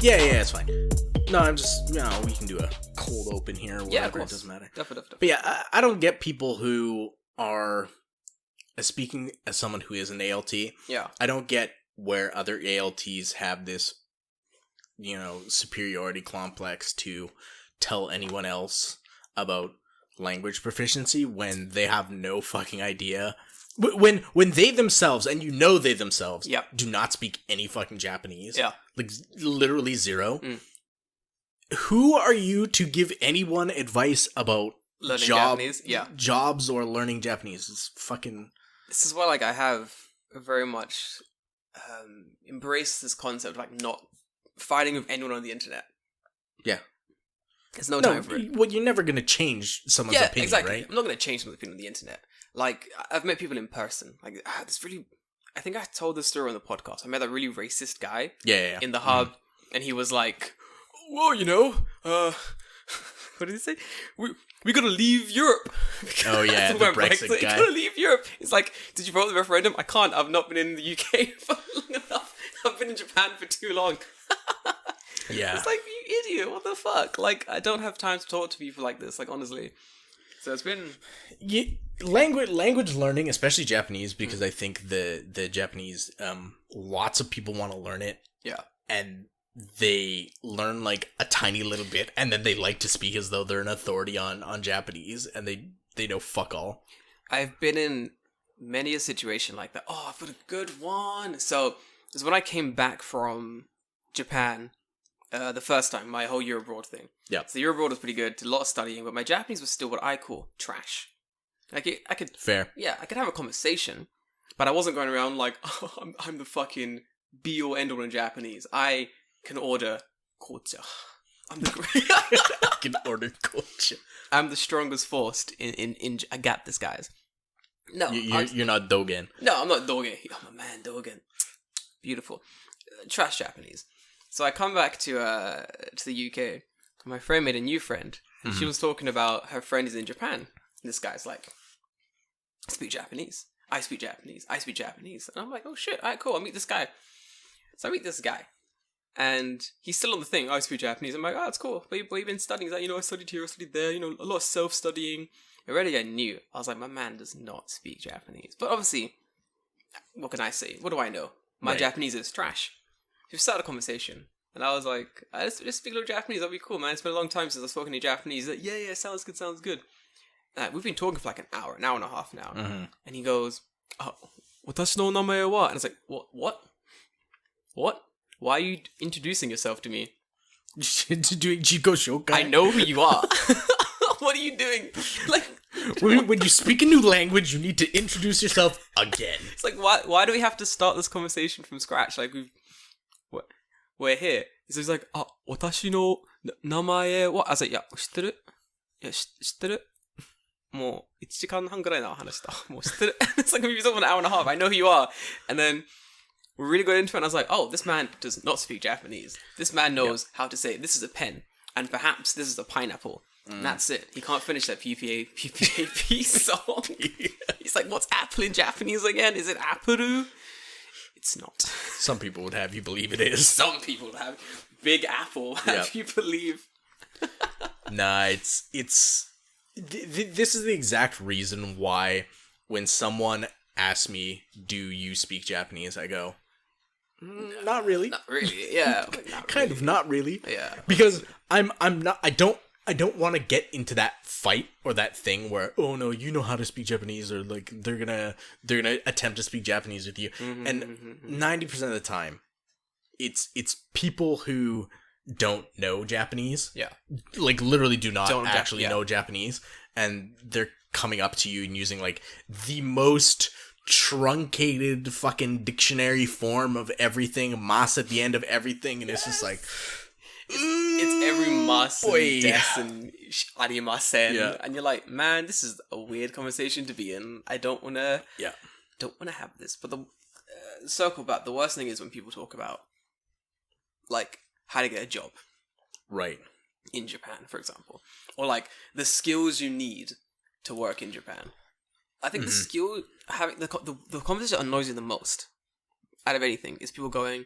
Yeah, it's fine. No, I'm just, we can do a cold open here or whatever. Yeah, of course. It doesn't matter. Definitely. But yeah, I don't get people who are, speaking as someone who is an ALT, Yeah. I don't get where other ALTs have this, superiority complex to tell anyone else about language proficiency when they have no fucking idea. When they themselves, and they themselves, Yep. do not speak any fucking Japanese. Yeah. Like, literally zero. Mm. Who are you to give anyone advice about Learning Japanese? Yeah. jobs or learning Japanese? It's fucking... This is why, like, I have very much embraced this concept of, like, not fighting with anyone on the internet. Yeah. There's no time for it. Well, you're never going to change someone's opinion, exactly. right? I'm not going to change someone's opinion on the internet. Like, I've met people in person. Like, this really... I think I told this story on the podcast. I met a really racist guy Yeah. in the hub, and he was like, well, what did he say? We gotta leave Europe. Oh, yeah, the Brexit guy. We gotta leave Europe. It's like, did you vote the referendum? I can't. I've not been in the UK for long enough. I've been in Japan for too long. Yeah. It's like, you idiot, what the fuck? Like, I don't have time to talk to people like this, like, honestly. So it's been... Language learning, especially Japanese, because I think the Japanese, lots of people want to learn it. Yeah. And they learn, like, a tiny little bit, and then they like to speak as though they're an authority on Japanese, and they know fuck all. I've been in many a situation like that. Oh, I've got a good one. So, it was when I came back from Japan... the first time, my whole year abroad thing. Yeah. So the year abroad was pretty good, did a lot of studying, but my Japanese was still what I call trash. Like, I could... Fair. Yeah, I could have a conversation, but I wasn't going around like, oh, I'm the fucking be-all, end-all in Japanese. I can order kocha. I can order kocha. I'm the strongest force in I got this, guys. No. You're not Dogen. No, I'm not Dogen. I'm a man, Dogen. Beautiful. Trash Japanese. So I come back to the UK. My friend made a new friend, and she was talking about her friend is in Japan. This guy's like, I speak Japanese. I speak Japanese. I speak Japanese. And I'm like, oh shit, alright, cool, I'll meet this guy. So I meet this guy, and he's still on the thing, I speak Japanese. I'm like, oh, that's cool. But you've been studying. He's like, I studied here, I studied there, a lot of self-studying. Already I knew. I was like, my man does not speak Japanese. But obviously, what can I say? What do I know? My Japanese is trash. We started a conversation, and I was like, let's speak a little Japanese, that'd be cool, man. It's been a long time since I've spoken to Japanese. He's like, yeah, sounds good. We've been talking for like an hour and a half now. Mm-hmm. And he goes, watashi no namae wa? And I was like, what? Why are you introducing yourself to me? Doing Jiko Shokai? I know who you are. What are you doing? Like... when you speak a new language, you need to introduce yourself again. It's like, why do we have to start this conversation from scratch? Like, we're here. So he's like, watashi no namae wa? I was like, yeah, 知ってる? Yeah, 知ってる? もう1時間半ぐらいの話した。もう知ってる? It's like we've been talking for an hour and a half. I know who you are. And then we really got into it, and I was like, oh, this man does not speak Japanese. This man knows how to say, this is a pen, and perhaps this is a pineapple. And that's it. He can't finish that PPAP song. He's like, what's apple in Japanese again? Is it apuru? It's not. Some people would have you believe it is. Some people would have Big Apple have you believe. Nah, it's this is the exact reason why when someone asks me, do you speak Japanese? I go, not really. Not really, yeah. Kind of not really. Yeah. Because I don't want to get into that fight or that thing where, oh no, you know how to speak Japanese, or like they're gonna attempt to speak Japanese with you. And 90% of the time, it's people who don't know Japanese. Yeah. Like literally don't actually yeah. know Japanese, and they're coming up to you and using like the most truncated fucking dictionary form of everything, mas at the end of everything, and it's just like it's every mas boy. and des and arimasen, Yeah. and you're like, man, this is a weird conversation to be in. I don't wanna have this. But the circle back, the worst thing is when people talk about like how to get a job, right, in Japan, for example, or like the skills you need to work in Japan. I think the skill having the conversation that annoys you the most out of anything is people going,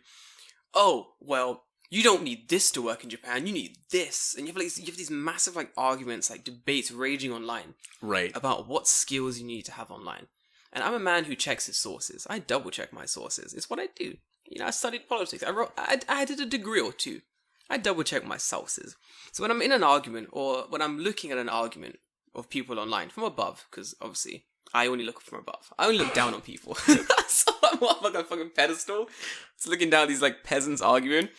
oh, well, you don't need this to work in Japan. You need this, and you have these massive like arguments, like debates raging online Right. about what skills you need to have online. And I'm a man who checks his sources. I double check my sources. It's what I do. You know, I studied politics. I did a degree or two. I double check my sources. So when I'm in an argument, or when I'm looking at an argument of people online from above, because obviously I only look from above. I only look down on people. So I'm on like a fucking pedestal, just looking down at these like peasants arguing.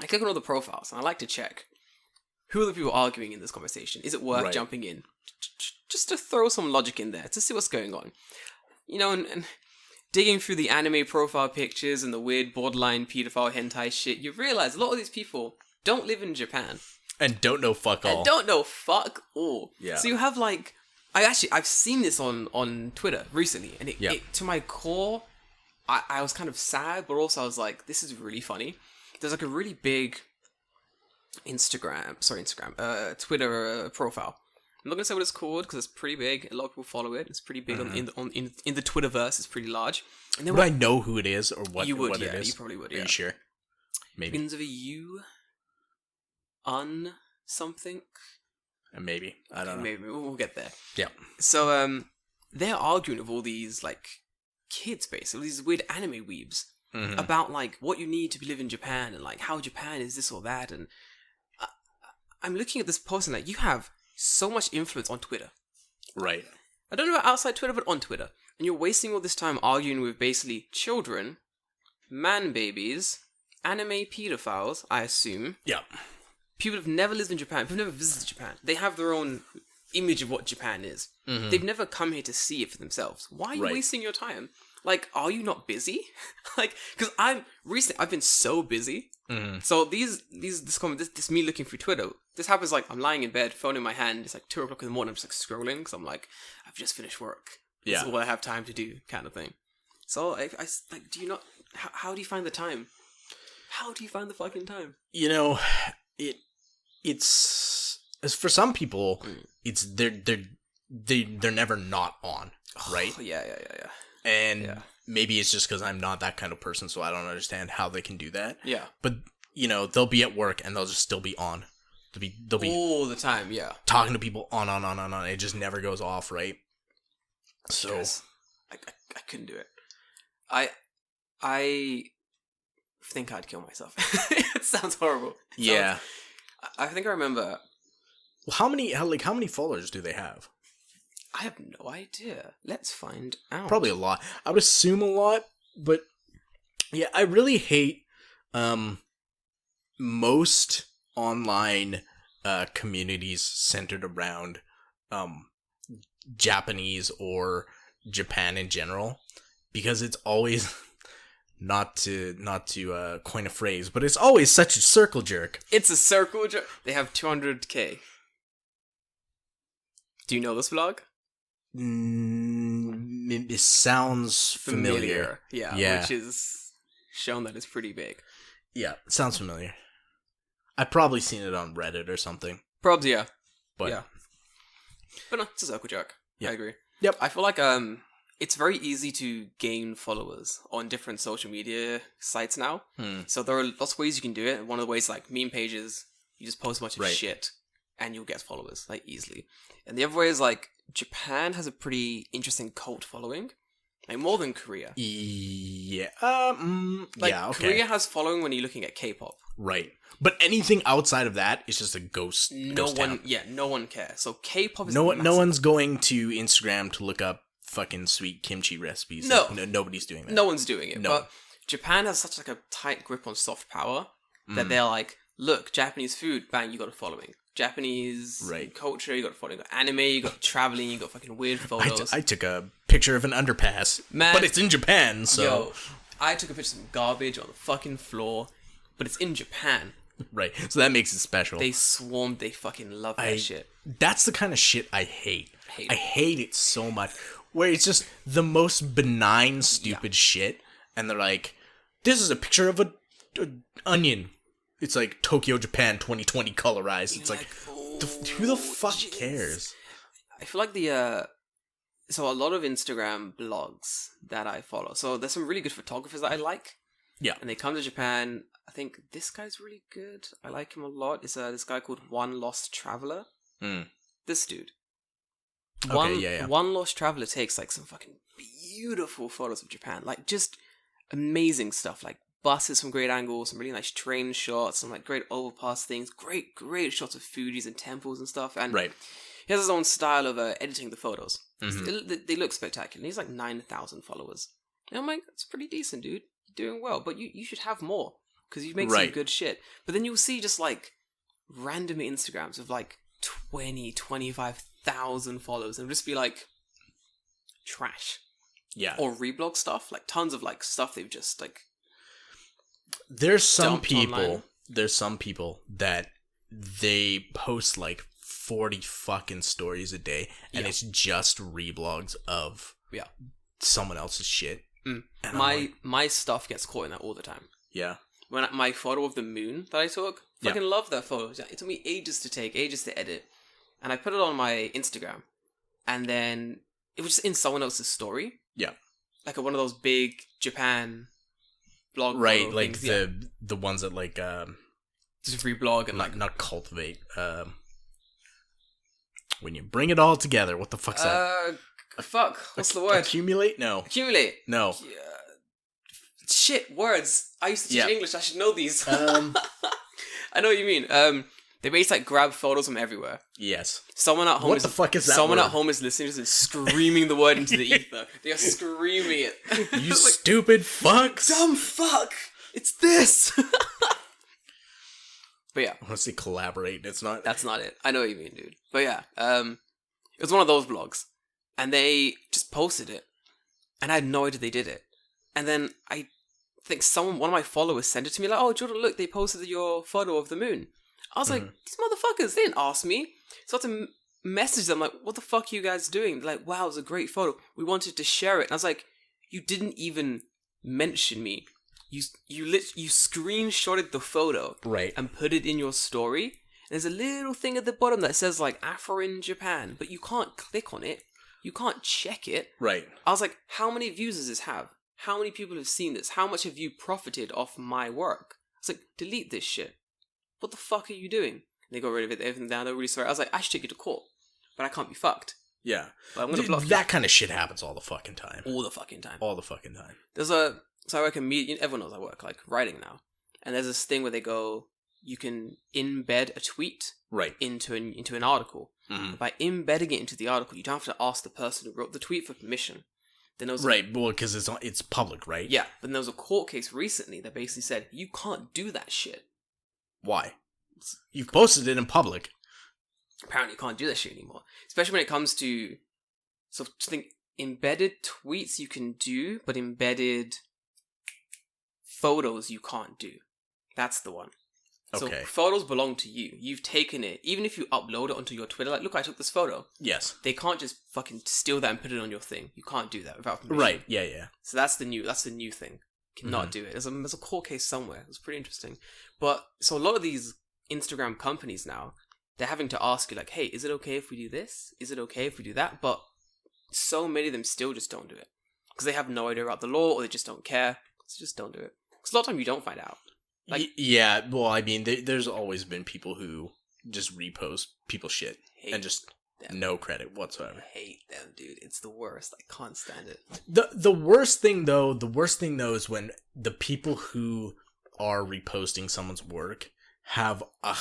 I click on all the profiles, and I like to check who are the people arguing in this conversation. Is it worth jumping in? Just to throw some logic in there, to see what's going on. You know, and digging through the anime profile pictures and the weird borderline pedophile hentai shit, you realize a lot of these people don't live in Japan. And don't know fuck all. And don't know fuck all. Yeah. So you have like... I've seen this on Twitter recently, and it to my core, I was kind of sad, but also I was like, this is really funny. There's like a really big Twitter profile. I'm not gonna say what it's called because it's pretty big. A lot of people follow it. It's pretty big in the Twitterverse. It's pretty large. And would I know who it is or what? You would, what yeah. It is? You probably would. Are Yeah. you sure? Maybe. Begins with a U. Something. Maybe. I don't know. Maybe we'll get there. Yeah. So they're arguing with all these like kids, basically these weird anime weebs about like what you need to live in Japan and like how Japan is this or that. And I'm looking at this post and like, you have so much influence on Twitter. Right. I don't know about outside Twitter, but on Twitter. And you're wasting all this time arguing with basically children, man babies, anime pedophiles, I assume. Yeah. People have never lived in Japan, who've never visited Japan. They have their own image of what Japan is. They've never come here to see it for themselves. Why are you wasting your time? Like, are you not busy? Like, because I've been so busy. So this me looking through Twitter, this happens like I'm lying in bed, phone in my hand, it's like 2 o'clock in the morning, I'm just like scrolling, because I'm like, I've just finished work. This is all I have time to do, kind of thing. So I like, do you not, how do you find the time? How do you find the fucking time? You know, it's as for some people, it's they're never not on, right? Oh, yeah. And maybe it's just because I'm not that kind of person, so I don't understand how they can do that. Yeah. But you know, they'll be at work and they'll just still be on. They'll be all the time. Yeah. Talking to people on. It just never goes off, right? So yes. I couldn't do it. I think I'd kill myself. It sounds horrible. Yeah. I think I remember. Well, how many followers do they have? I have no idea. Let's find out. Probably a lot. I would assume a lot, but yeah, I really hate most online communities centered around Japanese or Japan in general, because it's always not to coin a phrase, but it's always such a circle jerk. It's a circle jerk. They have 200k. Do you know this vlog? It sounds familiar. Yeah, which is shown that it's pretty big. Yeah, it sounds familiar. I've probably seen it on Reddit or something. Probably, yeah. But no, it's a circle jerk. Yeah. I agree. Yep. I feel like it's very easy to gain followers on different social media sites now. So there are lots of ways you can do it. One of the ways, like meme pages, you just post a bunch of shit and you'll get followers, like, easily. And the other way is, like, Japan has a pretty interesting cult following. Like, more than Korea. Yeah. Korea has following when you're looking at K-pop. Right. But anything outside of that is just a ghost town. No one cares. So K-pop is no one's going to Instagram to look up fucking sweet kimchi recipes. No. Nobody's doing that. No one's doing it. No. But Japan has such like a tight grip on soft power that they're like, look, Japanese food, bang, you got a following. Japanese culture, you got a following. You got anime, you got traveling, you got fucking weird photos. I took a picture of an underpass, but it's in Japan, so... Yo, I took a picture of some garbage on the fucking floor, but it's in Japan. Right, so that makes it special. They swarmed, they fucking love that shit. That's the kind of shit I hate. I hate it so much. Where it's just the most benign, stupid shit, and they're like, this is a picture of an onion. It's like Tokyo, Japan, 2020 colorized. It's like who the fuck cares? I feel like so a lot of Instagram blogs that I follow. So there's some really good photographers that I like. Yeah. And they come to Japan. I think this guy's really good. I like him a lot. It's this guy called One Lost Traveler. Mm. This dude. Okay, One Lost Traveler takes like some fucking beautiful photos of Japan. Like just amazing stuff. Like buses from great angles, some really nice train shots, some like great overpass things, great shots of Fujis and temples and stuff. And Right. he has his own style of editing the photos. Mhm. They look spectacular. And he's like 9,000 followers. And I'm like, that's pretty decent, dude. You're doing well, but you should have more because you make some Right. good shit. But then you'll see just like random Instagrams of like 25,000 followers and just be like trash. Yeah. Or reblog stuff, like tons of like stuff they've just like There's some dumped online. people that they post like 40 fucking stories a day, and Yeah. it's just reblogs of Yeah. someone else's shit. Mm. And I'm like, My stuff gets caught in that all the time. yeah. When my photo of the moon that I took, Yeah. fucking love that photo. It took me ages to take, ages to edit, and I put it on my Instagram, and then it was just in someone else's story. Yeah. Like one of those big Japan blog Right, photo like things, the ones that like just reblog and not cultivate. When you bring it all together, what the fuck's that? fuck, what's the word? Accumulate? No. Accumulate. No. Shit, words. I used to teach Yeah. English. I should know these. Um, I know what you mean. They basically like grab photos from everywhere. yes. Someone at home What the fuck is that Someone word? at home is listening to this and screaming the word into the ether. They are screaming it. You Like, stupid fucks. dumb fuck! It's this! But yeah, I want to say collaborate. It's not. that's not it. I know what you mean, dude. But yeah, it was one of those blogs. And they just posted it. And I had no idea they did it. And then I think one of my followers sent it to me like, oh, Jordan, look, they posted your photo of the moon. I was like, these motherfuckers, they didn't ask me. So I had to message them like, what the fuck are you guys doing? They're like, wow, it was a great photo. We wanted to share it. And I was like, you didn't even mention me. You screenshotted the photo Right. and put it in your story. And there's a little thing at the bottom that says like Afro in Japan, but you can't click on it. You can't check it. Right. I was like, how many views does this have? How many people have seen this? How much have you profited off my work? I was like, delete this shit. What the fuck are you doing? And they got rid of it, everything down. They're really sorry. I was like, I should take you to court, but I can't be fucked. Yeah. But I'm gonna block you That kind of shit happens all the fucking time. all the fucking time. All the fucking time. So I work in media. Everyone knows I work like writing now, and there's this thing where they go, you can embed a tweet Right. into an article. Mhm. By embedding it into the article, you don't have to ask the person who wrote the tweet for permission. Then there was Right. Well, because it's public, right? Yeah, but there was a court case recently that basically said you can't do that shit. Why? You've posted it in public. Apparently, you can't do that shit anymore. Especially when it comes to, so I think embedded tweets you can do, but embedded photos you can't do. That's the one. So Okay. photos belong to you. You've taken it. Even if you upload it onto your Twitter, like, look, I took this photo. Yes. They can't just fucking steal that and put it on your thing. You can't do that without permission. Right. Yeah. Yeah. So that's the new thing. Cannot do it. There's a court case somewhere. It's pretty interesting. But so a lot of these Instagram companies now, they're having to ask you like, hey, is it okay if we do this? Is it okay if we do that? But so many of them still just don't do it because they have no idea about the law or they just don't care. So just don't do it. Because a lot of time you don't find out. Like, yeah. Well, I mean, there's always been people who just repost people's shit and just them. no credit whatsoever. I hate them, dude. It's the worst. I can't stand it. The worst thing though is when the people who are reposting someone's work have a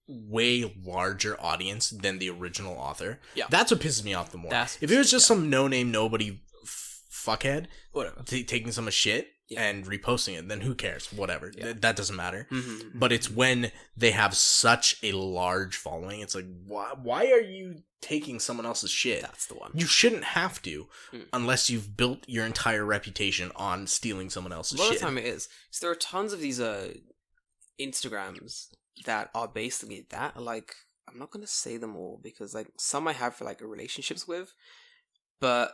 way larger audience than the original author. Yeah. That's what pisses me off the more. That's- If it was just some no-name nobody fuckhead Whatever. taking some shit and reposting it, then who cares? Whatever. Yeah. That doesn't matter. Mm-hmm. But it's when they have such a large following, it's like, why are you taking someone else's shit? That's the one. You shouldn't have to, unless you've built your entire reputation on stealing someone else's A lot shit. of the time it is. So there are tons of these Instagrams that are basically that. Like, I'm not gonna say them all because like some I have for like relationships with, but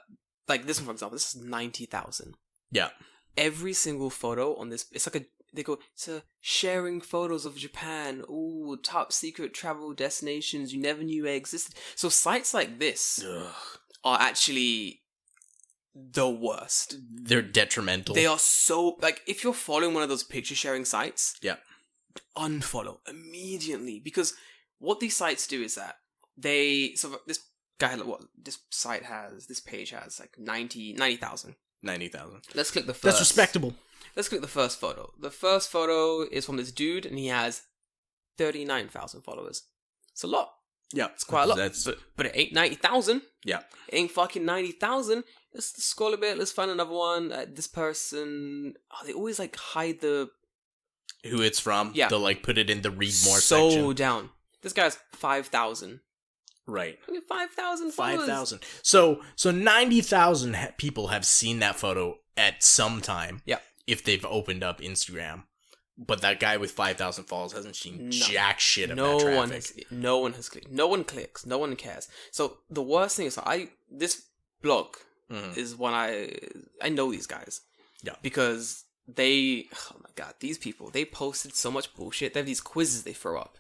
like this one for example, this is 90,000. Yeah. Every single photo on this, it's like they go, it's sharing photos of Japan. Ooh, top secret travel destinations you never knew existed. So sites like this Ugh. are actually the worst. They're detrimental. They are so, like, if you're following one of those picture sharing sites, yeah. unfollow immediately, because what these sites do is that this page has like 90,000. 90,000. Let's click the first. That's respectable. Let's click the first photo. The first photo is from this dude, and he has 39,000 followers. It's a lot. Yeah, it's quite a lot. But it ain't 90,000. Yeah, it ain't fucking 90,000. Let's scroll a bit. Let's find another one. This person. Oh, they always like hide the who it's from. Yeah, they'll like put it in the read more so section. down. This guy's 5,000. Right. 5,000 followers. 5,000. So 90,000 people have seen that photo at some time. Yeah. If they've opened up Instagram. But that guy with 5,000 followers hasn't seen jack shit of that traffic. No one has clicked. No one clicks. No one cares. So the worst thing is, this blog is when I know these guys. Yeah. Because oh my god, these people, they posted so much bullshit. They have these quizzes they throw up.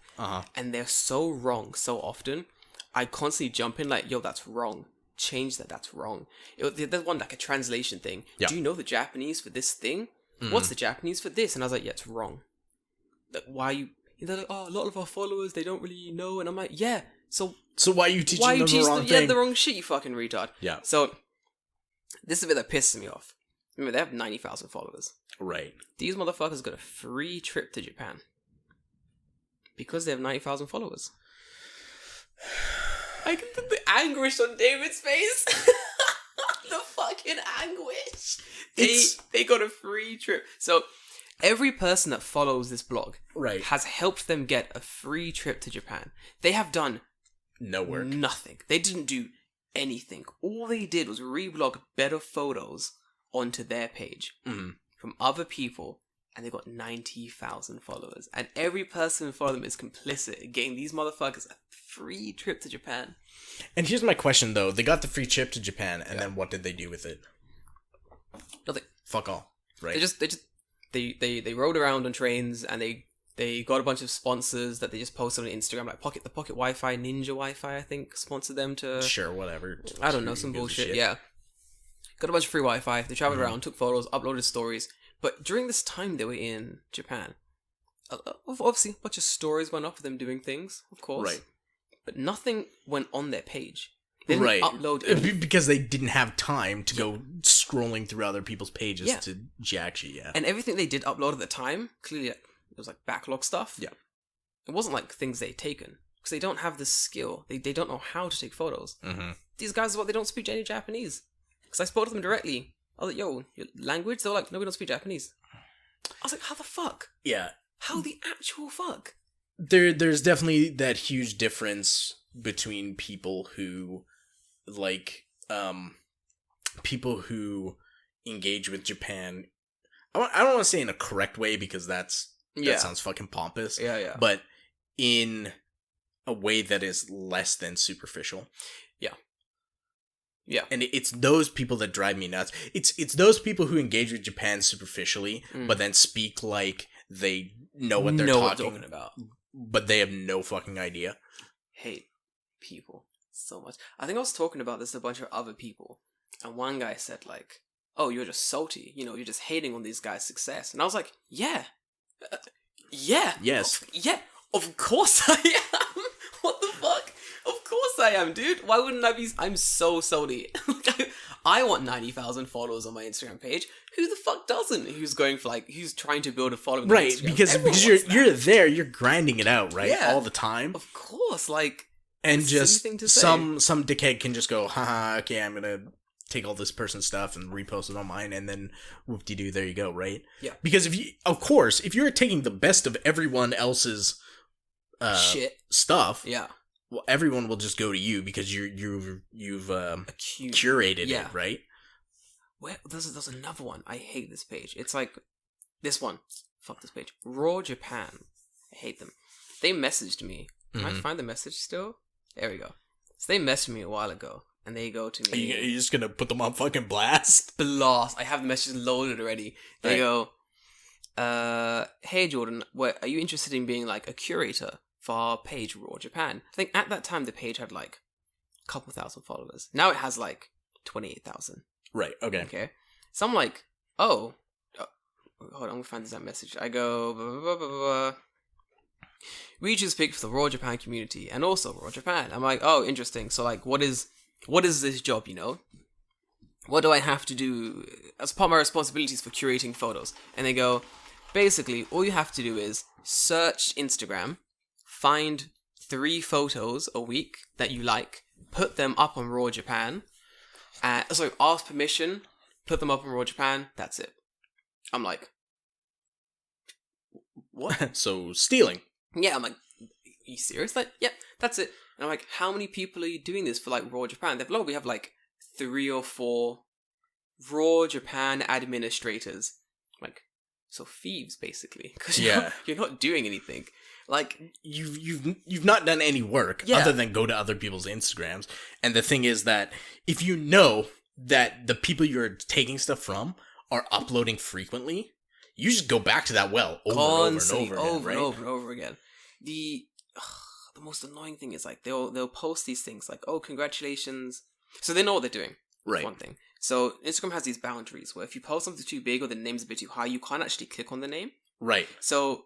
And they're so wrong so often. I constantly jump in like, yo, that's wrong. Change that. That's wrong. There's one like a translation thing. Yeah. Do you know the Japanese for this thing? What's the Japanese for this? And I was like, yeah, it's wrong. Like, why are you... They're like, oh, a lot of our followers, they don't really know. And I'm like, yeah, so why are you teaching them the wrong thing? Yeah, the wrong shit, you fucking retard. Yeah. So, this is a bit that pisses me off. Remember, they have 90,000 followers. Right. These motherfuckers got a free trip to Japan. Because they have 90,000 followers. I can put the anguish on David's face. The fucking anguish. They got a free trip. So every person that follows this blog has helped them get a free trip to Japan. They have done no work. Nothing. They didn't do anything. All they did was reblog better photos onto their page from other people, and they got 90,000 followers. And every person who followed them is complicit in getting these motherfuckers a free trip to Japan. And here's my question, though. They got the free trip to Japan, and then what did they do with it? Nothing. Fuck all. Right. They rode around on trains, and they got a bunch of sponsors that they just posted on Instagram, like the Pocket Wi-Fi, Ninja Wi-Fi, I think, sponsored them to... Sure, whatever. I don't know, some bullshit, yeah. Got a bunch of free Wi-Fi, they traveled around, took photos, uploaded stories. But during this time they were in Japan, obviously a bunch of stories went up of them doing things, of course. Right. But nothing went on their page. They didn't upload anything. Because they didn't have time to go scrolling through other people's pages to jack shit, And everything they did upload at the time, clearly it was like backlog stuff. Yeah. It wasn't like things they'd taken. Because they don't have the skill. They don't know how to take photos. These guys, they don't speak any Japanese. Because I spoke to them directly. I was like, yo, your language? They were like, no, we don't speak Japanese. I was like, how the fuck? Yeah. How the actual fuck? There's definitely that huge difference between people who, like, people who engage with Japan. I don't want to say in a correct way because that sounds fucking pompous. Yeah. But in a way that is less than superficial. Yeah. And it's those people that drive me nuts. It's those people who engage with Japan superficially, but then speak like they know what they're talking about. But they have no fucking idea. Hate people so much. I think I was talking about this to a bunch of other people. And one guy said like, oh, you're just salty. You know, you're just hating on these guys' success. And I was like, yeah. Yeah. Yes. Yeah. Of course I am. What the fuck? Of course I am, dude. Why wouldn't I be? I'm so salty. I want 90,000 followers on my Instagram page. Who the fuck doesn't? Who's going for who's trying to build a following? Right, because you're there, you're grinding it out, right? Yeah, all the time. Of course, and just some dickhead can just go, haha, okay, I'm gonna take all this person's stuff and repost it on mine, and then whoop-de-doo, there you go, right? Yeah. Because if you're taking the best of everyone else's shit stuff, yeah. Well, everyone will just go to you because you've curated it, right? Well, there's another one. I hate this page. It's like this one. Fuck this page. Raw Japan. I hate them. They messaged me. Can I find the message still? There we go. So they messaged me a while ago, and they go to me. Are you just gonna put them on fucking blast? Blast. I have the message loaded already. They go, hey Jordan, are you interested in being like a curator for our page, Raw Japan? I think at that time the page had like a couple thousand followers. Now it has like 28,000. Right. Okay. Okay. So I'm like, oh, hold on, I'm gonna find this message. I go, blah, blah, blah, blah, blah. We just picked for the Royal Japan community and also Royal Japan. I'm like, oh, interesting. So like, what is this job? You know, what do I have to do as part of my responsibilities for curating photos? And they go, basically, all you have to do is search Instagram, find 3 photos a week that you like, put them up on Royal Japan, ask permission, put them up on Royal Japan. That's it. I'm like, what? So stealing. Yeah, I'm like, are you serious? Like, yeah, that's it. And I'm like, how many people are you doing this for, like, Raw Japan? We have, like, 3 or 4 Raw Japan administrators. Like, so thieves, basically. Because you're not doing anything. Like, you've not done any work other than go to other people's Instagrams. And the thing is that if you know that the people you're taking stuff from are uploading frequently, you just go back to that well over and over again. The most annoying thing is like they'll post these things like, oh, congratulations. So they know what they're doing. Right. One thing. So Instagram has these boundaries where if you post something too big or the name's a bit too high, you can't actually click on the name. Right. So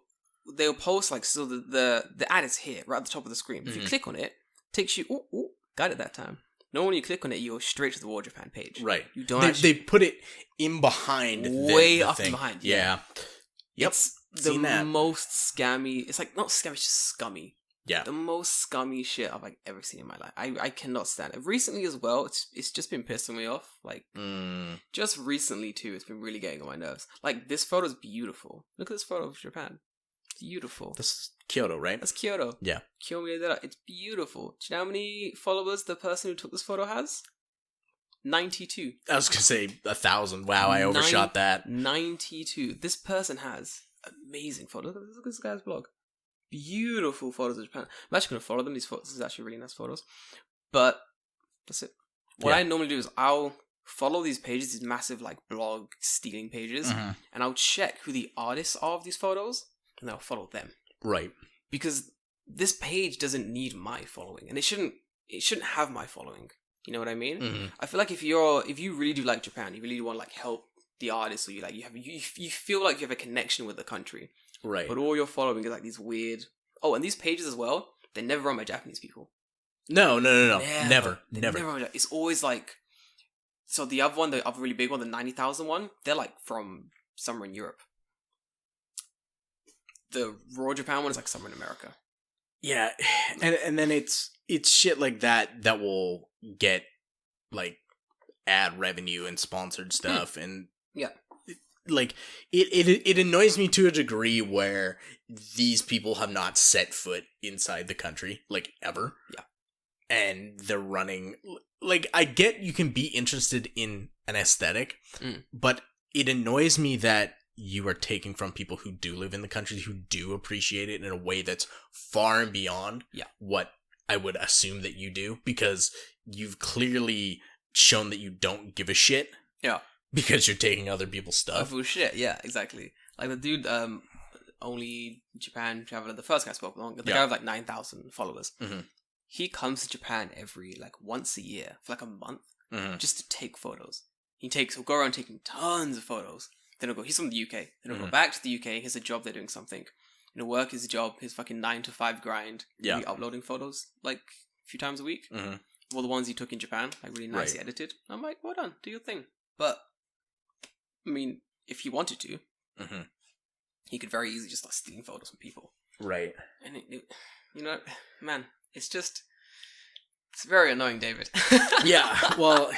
they'll post like, so the ad is here right at the top of the screen. If you click on it, it takes you got it that time. No, when you click on it, you go straight to the War Japan page. Right. You don't they put it in behind way the up thing. behind. Yeah. Yep. It's the most scammy. It's like not scammy, it's just scummy. Yeah. The most scummy shit I've like ever seen in my life. I cannot stand it. Recently as well, it's just been pissing me off. Like just recently too, it's been really getting on my nerves. Like this photo is beautiful. Look at this photo of Japan. It's beautiful. This is Kyoto, right? That's Kyoto. Yeah. Kiyomiya. It's beautiful. Do you know how many followers the person who took this photo has? 92. I was gonna say 1,000. Wow, I overshot that. 92. This person has amazing photos. Look at this guy's blog. Beautiful photos of Japan. I'm actually going to follow them. These photos is actually really nice photos. But that's it. What I normally do is I'll follow these pages, these massive like blog stealing pages, and I'll check who the artists are of these photos, and I'll follow them. Right. Because this page doesn't need my following, and it shouldn't have my following. You know what I mean? I feel like if you really do like Japan, you really do want to like help the artists, or you feel like you have a connection with the country. Right. But all you're following is like these weird... Oh, and these pages as well, they're never run by Japanese people. No. Never. It's always like... So the other one, the other really big one, the 90,000 one, they're like from somewhere in Europe. The Raw Japan one is like somewhere in America. Yeah, and then it's shit like that will get like ad revenue and sponsored stuff and like it annoys me to a degree where these people have not set foot inside the country like ever. Yeah. And they're running like I get you can be interested in an aesthetic, but it annoys me that you are taking from people who do live in the country, who do appreciate it in a way that's far and beyond what I would assume that you do, because you've clearly shown that you don't give a shit. Yeah. Because you're taking other people's stuff. Oh, shit, yeah, exactly. Like the dude, Only Japan Traveler, the first guy I spoke along, the guy with like 9,000 followers. He comes to Japan once a year for like a month just to take photos. He'll go around taking tons of photos. Then he's from the UK. Then he'll go back to the UK, he has a job there doing something. Work his job, his fucking 9 to 5 grind. Yeah. Uploading photos like a few times a week. All the ones he took in Japan, like really nicely edited. I'm like, well done, do your thing. But, I mean, if he wanted to, he could very easily just start stealing photos from people. Right. And, man, it's very annoying, David. Yeah, well,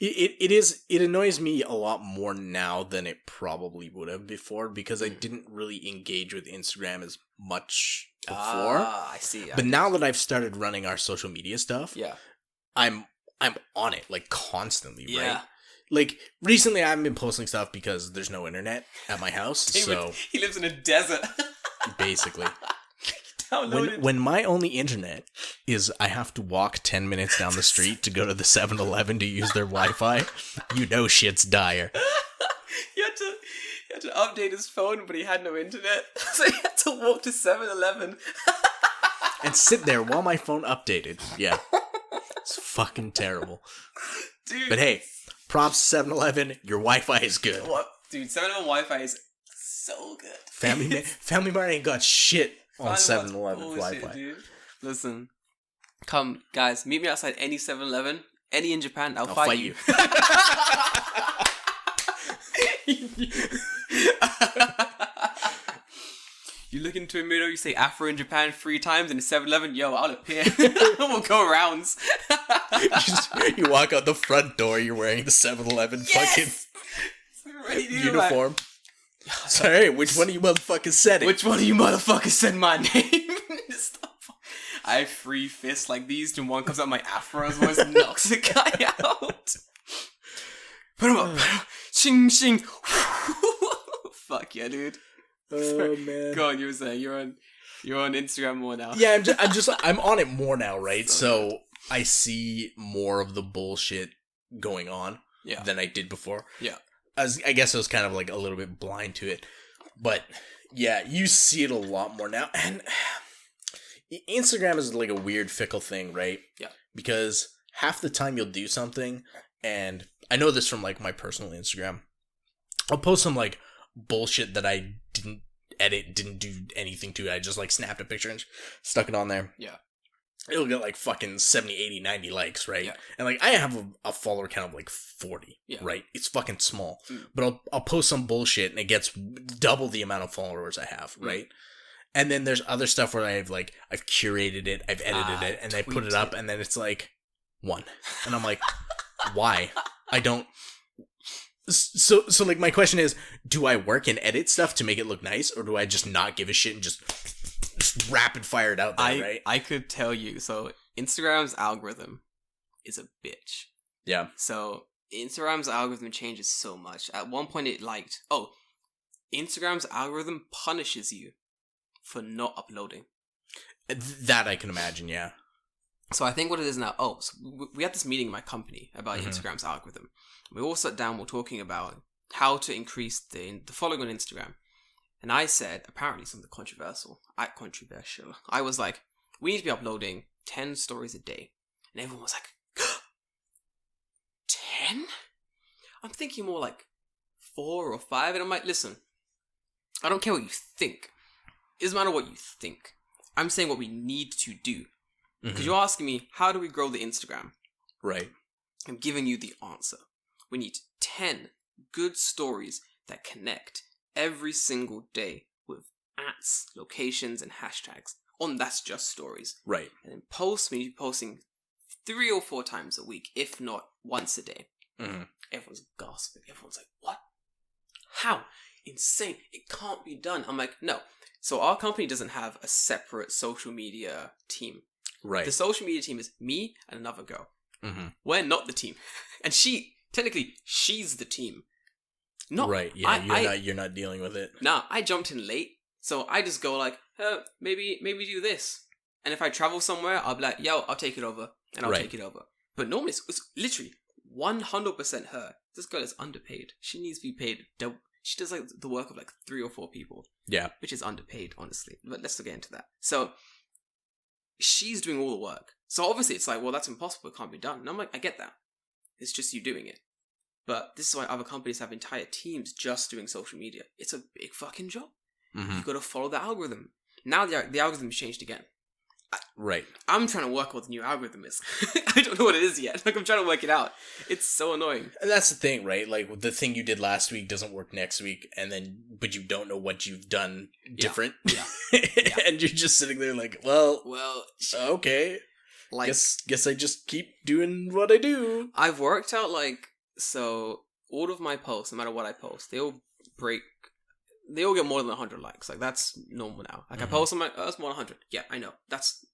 it annoys me a lot more now than it probably would have before, because I didn't really engage with Instagram as much before. I see. But now that I've started running our social media stuff, I'm on it, like, constantly, right? Like, recently I haven't been posting stuff because there's no internet at my house, so... He lives in a desert. Basically. When my only internet is I have to walk 10 minutes down the street to go to the 7-Eleven to use their Wi-Fi, shit's dire. He had to update his phone, but he had no internet, so he had to walk to 7-Eleven. And sit there while my phone updated. Yeah. It's fucking terrible. Dude. But hey, Props 7-Eleven. Your Wi-Fi is good. What? Dude, 7-Eleven Wi-Fi is so good. Family Mart ain't got shit on 7-Eleven Wi-Fi. Dude. Listen. Come, guys, meet me outside any 7-Eleven, any in Japan, I'll fight you. You look into a mirror, you say Afro in Japan 3 times, and in 7-Eleven, yo, I'll appear. We'll go rounds. You walk out the front door, you're wearing the 7-Eleven fucking uniform. Sorry, which one of you motherfuckers said it? Which one of you motherfuckers said my name? I have 3 fists like these, and one comes out my Afro's voice and knocks the guy out. Put him up. Shing, shing. Fuck yeah, dude. Oh man. Go on, you were saying you're on Instagram more now. Yeah, I'm on it more now, right? So I see more of the bullshit going on than I did before. Yeah. I guess I was kind of like a little bit blind to it. But yeah, you see it a lot more now. And Instagram is like a weird, fickle thing, right? Yeah. Because half the time you'll do something, and I know this from like my personal Instagram. I'll post some like bullshit that I didn't edit, didn't do anything to it. I just like snapped a picture and stuck it on there. Yeah. It'll get like fucking 70, 80, 90 likes, right? Yeah. And like I have a follower count of like 40, right? It's fucking small. But I'll post some bullshit and it gets double the amount of followers I have, right? And then there's other stuff where I've curated it, I've edited it, and I put it up, and then it's like 1. And I'm like, why? I don't. So like my question is, do I work and edit stuff to make it look nice, or do I just not give a shit and just rapid fire it out there, right? I could tell you. So Instagram's algorithm is a bitch. Yeah. So Instagram's algorithm changes so much. At one point it Instagram's algorithm punishes you for not uploading. That I can imagine, yeah. So I think what it is now, so we had this meeting in my company about Instagram's algorithm. We all sat down, we're talking about how to increase the following on Instagram. And I said, apparently something controversial. I was like, we need to be uploading 10 stories a day. And everyone was like, 10? I'm thinking more like 4 or 5. And I'm like, listen, I don't care what you think. It doesn't matter what you think. I'm saying what we need to do. Because you're asking me, how do we grow the Instagram? Right. I'm giving you the answer. We need 10 good stories that connect every single day with @ locations, and hashtags. That's just stories. Right. And then posts, we need to be posting 3 or 4 times a week, if not once a day. Everyone's gasping. Everyone's like, what? How? Insane. It can't be done. I'm like, no. So our company doesn't have a separate social media team. Right. The social media team is me and another girl. We're not the team. And technically, she's the team. Not, right, yeah, you're not dealing with it. Nah, I jumped in late, so I just go like, maybe do this. And if I travel somewhere, I'll be like, yo, I'll take it over. And I'll take it over. But normally, it's literally 100% her. This girl is underpaid. She needs to be paid. She does like the work of like 3 or 4 people. Yeah. Which is underpaid, honestly. But let's not get into that. So, she's doing all the work. So obviously it's like, well, that's impossible. It can't be done. And I'm like, I get that. It's just you doing it. But this is why other companies have entire teams just doing social media. It's a big fucking job. You've got to follow the algorithm. Now the algorithm's changed again. Right. I'm trying to work out what the new algorithm is. I don't know what it is yet. Like, I'm trying to work it out. It's so annoying. And that's the thing, right? Like, the thing you did last week doesn't work next week, but you don't know what you've done different. Yeah. And you're just sitting there like, well, okay. Like, guess I just keep doing what I do. I've worked out, like, so all of my posts, no matter what I post, they all get more than 100 likes. Like, that's normal now. Like, I post, I'm like, oh, that's more than 100. Yeah, I know. That's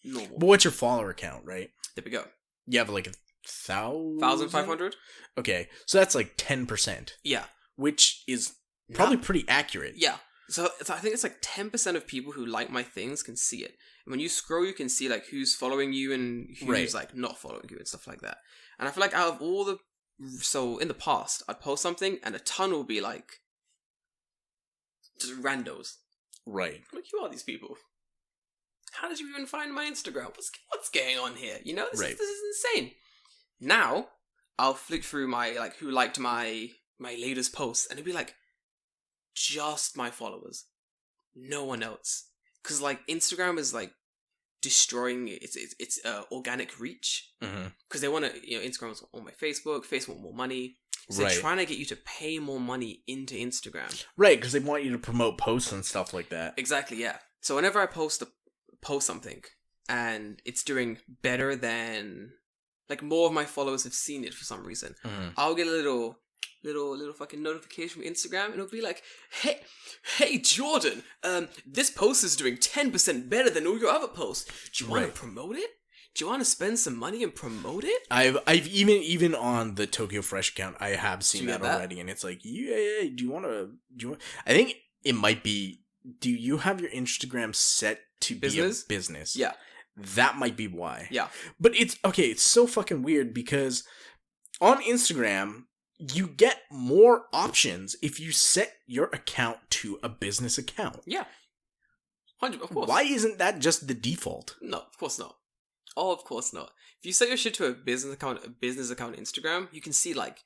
normal. But what's your follower count, right? There we go. You have like 1,000? 1,500? Okay, so that's like 10%. Yeah. Which is probably pretty accurate. Yeah. So I think it's like 10% of people who like my things can see it. And when you scroll, you can see like who's following you and who's like not following you and stuff like that. And I feel like out of all the... So in the past, I'd post something and a ton will be like... just randos. Right. Like, who are these people? How did you even find my Instagram? What's going on here? You know, this is insane. Now, I'll flick through my like who liked my latest post, and it'd be like just my followers, no one else. Because like Instagram is like destroying its organic reach because they want to, Instagram's on my Facebook want more money, so they're trying to get you to pay more money into Instagram, right? Because they want you to promote posts and stuff like that. Exactly, yeah. So whenever I post something and it's doing better than, like, more of my followers have seen it for some reason, I'll get a little fucking notification from Instagram, and it'll be like, hey Jordan, this post is doing 10% better than all your other posts. Do you want to promote it? Do you want to spend some money and promote it? I've even on the Tokyo Fresh account, I have seen that already, and it's like, yeah, do you want? I think it might be, do you have your Instagram set to be a business? Yeah. That might be why. Yeah. But it's so fucking weird because on Instagram, you get more options if you set your account to a business account. Yeah. 100%, of course. Why isn't that just the default? No, of course not. Oh, of course not. If you set your shit to a business account on Instagram, you can see like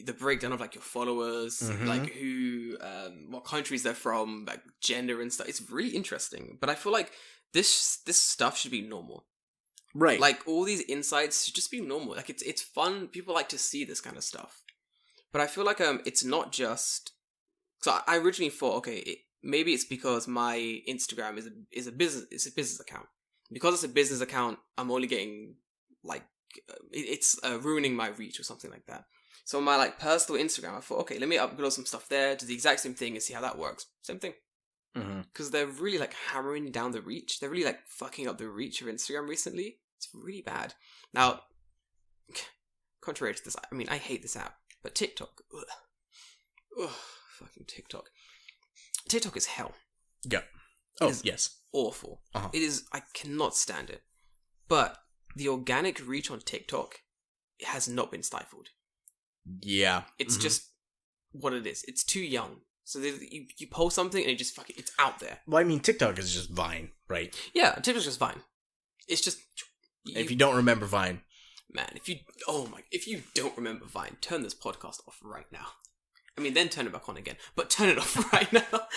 the breakdown of like your followers, like who, what countries they're from, like gender and stuff. It's really interesting. But I feel like this stuff should be normal. Right. Like all these insights should just be normal. Like it's fun. People like to see this kind of stuff. But I feel like it's not just. So I originally thought, okay, maybe it's because my Instagram is a business account. Because it's a business account, I'm only getting like it's ruining my reach or something like that. So on my like personal Instagram, I thought, okay, let me upload some stuff there, do the exact same thing, and see how that works. Same thing. Because they're really like hammering down the reach. They're really like fucking up the reach of Instagram recently. It's really bad. Now, contrary to this, I mean, I hate this app. But TikTok, fucking TikTok. TikTok is hell. Yeah. Oh, yes. Awful. It is, I cannot stand it. But the organic reach on TikTok has not been stifled. Yeah. It's just what it is. It's too young. So you post something and it's out there. Well, I mean, TikTok is just Vine, right? Yeah, TikTok's just Vine. It's just... If you don't remember Vine... Man, if you don't remember Vine, turn this podcast off right now. I mean, then turn it back on again, but turn it off right now.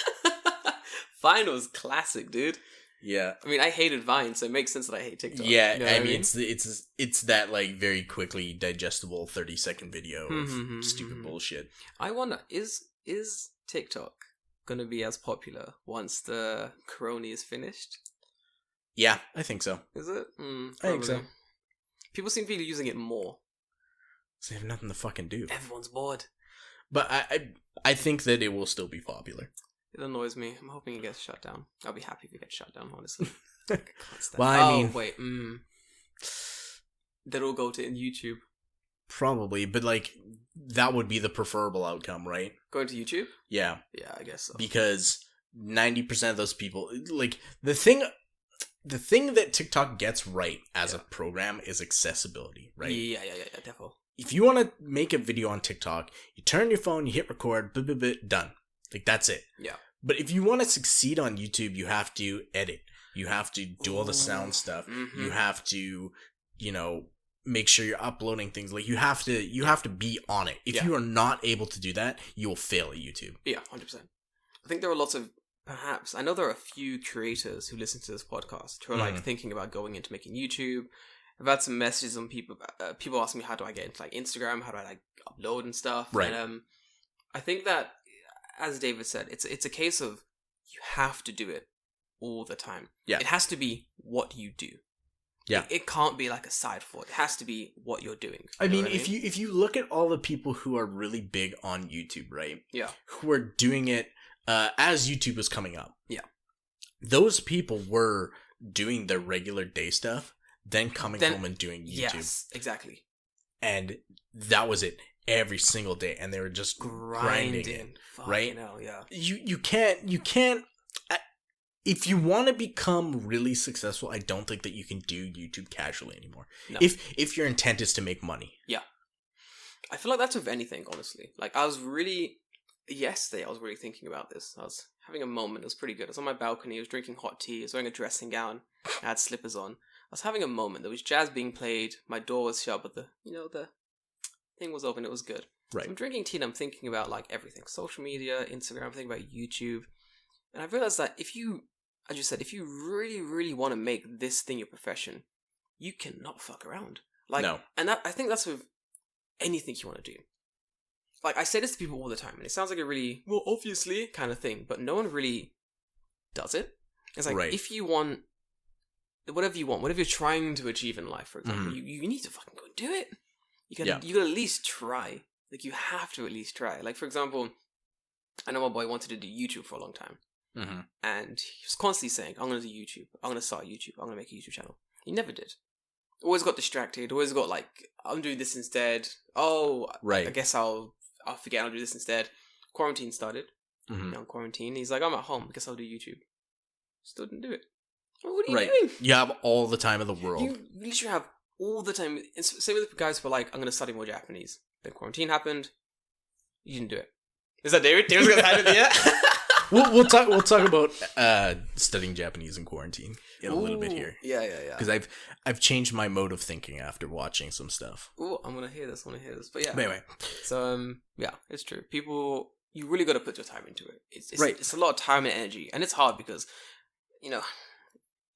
Vine was classic, dude. Yeah. I mean, I hated Vine, so it makes sense that I hate TikTok. Yeah, I mean, it's that like very quickly digestible 30-second video of stupid bullshit. I wonder, is TikTok gonna be as popular once the Corona is finished? Yeah, I think so. Is it? I think so. People seem to be using it more. So they have nothing to fucking do. Everyone's bored. But I think that it will still be popular. It annoys me. I'm hoping it gets shut down. I'll be happy if it gets shut down, honestly. Well, I mean... wait. They'll all go to YouTube. Probably, but like, that would be the preferable outcome, right? Going to YouTube? Yeah. Yeah, I guess so. Because 90% of those people... Like, the thing that TikTok gets right as a program is accessibility, right? Yeah, definitely. If you want to make a video on TikTok, you turn your phone, you hit record, done. Like, that's it. Yeah. But if you want to succeed on YouTube, you have to edit. You have to do all the sound stuff. You have to, make sure you're uploading things. Like, you have to be on it. If you are not able to do that, you will fail at YouTube. Yeah, 100%. I think there are lots of... Perhaps. I know there are a few creators who listen to this podcast who are like thinking about going into making YouTube. I've had some messages on people asking me, how do I get into like Instagram? How do I like upload and stuff? Right. And I think that, as David said, it's a case of you have to do it all the time. Yeah. It has to be what you do. Yeah. It can't be like a side thought. It has to be what you're doing. I mean, if you look at all the people who are really big on YouTube, right? Yeah. Who are doing it as YouTube was coming up. Yeah. Those people were doing their regular day stuff, then coming home and doing YouTube. Yes, exactly. And that was it every single day. And they were just grinding it, right? Hell, yeah. You can't, if you want to become really successful, I don't think that you can do YouTube casually anymore. No. If your intent is to make money. Yeah. I feel like that's with anything, honestly. Like, yesterday I was really thinking about this. I was having a moment. It was pretty good. I was on my balcony. I was drinking hot tea. I was wearing a dressing gown. I had slippers on. I was having a moment. There was jazz being played. My door was shut, but the thing was open. It was good. Right. So I'm drinking tea and I'm thinking about like everything. Social media, Instagram, I'm thinking about YouTube. And I've realized that if you, as you said, if you really, really want to make this thing your profession, you cannot fuck around. Like, No. And I think that's with anything you want to do. Like, I say this to people all the time, and it sounds like a really, well, obviously kind of thing, but no one really does it. It's like, Right. if you want, whatever you're trying to achieve in life, for example, you need to fucking go do it. You gotta at least try. Like, you have to at least try. Like, for example, I know my boy wanted to do YouTube for a long time. Mm-hmm. And he was constantly saying, I'm going to do YouTube. I'm going to start YouTube. I'm going to make a YouTube channel. He never did. Always got distracted. Always got like, I'm doing this instead. Oh, Right. I guess I'll forget I'll do this instead. Quarantine started. Mm-hmm. You know, quarantine. He's like, I'm at home. I guess I'll do YouTube. Still didn't do it. Well, what are you Right. doing? You have all the time of the world. You literally have all the time. Same with the guys who are like, I'm going to study more Japanese. Then quarantine happened. You didn't do it. Is that David? David's going to type it yet? We'll talk about studying Japanese in quarantine in a little bit here. Yeah. Because I've changed my mode of thinking after watching some stuff. Oh, I'm gonna hear this. But yeah. But anyway, So yeah, it's true. People, you really got to put your time into it. It's Right. It's a lot of time and energy, and it's hard because, you know,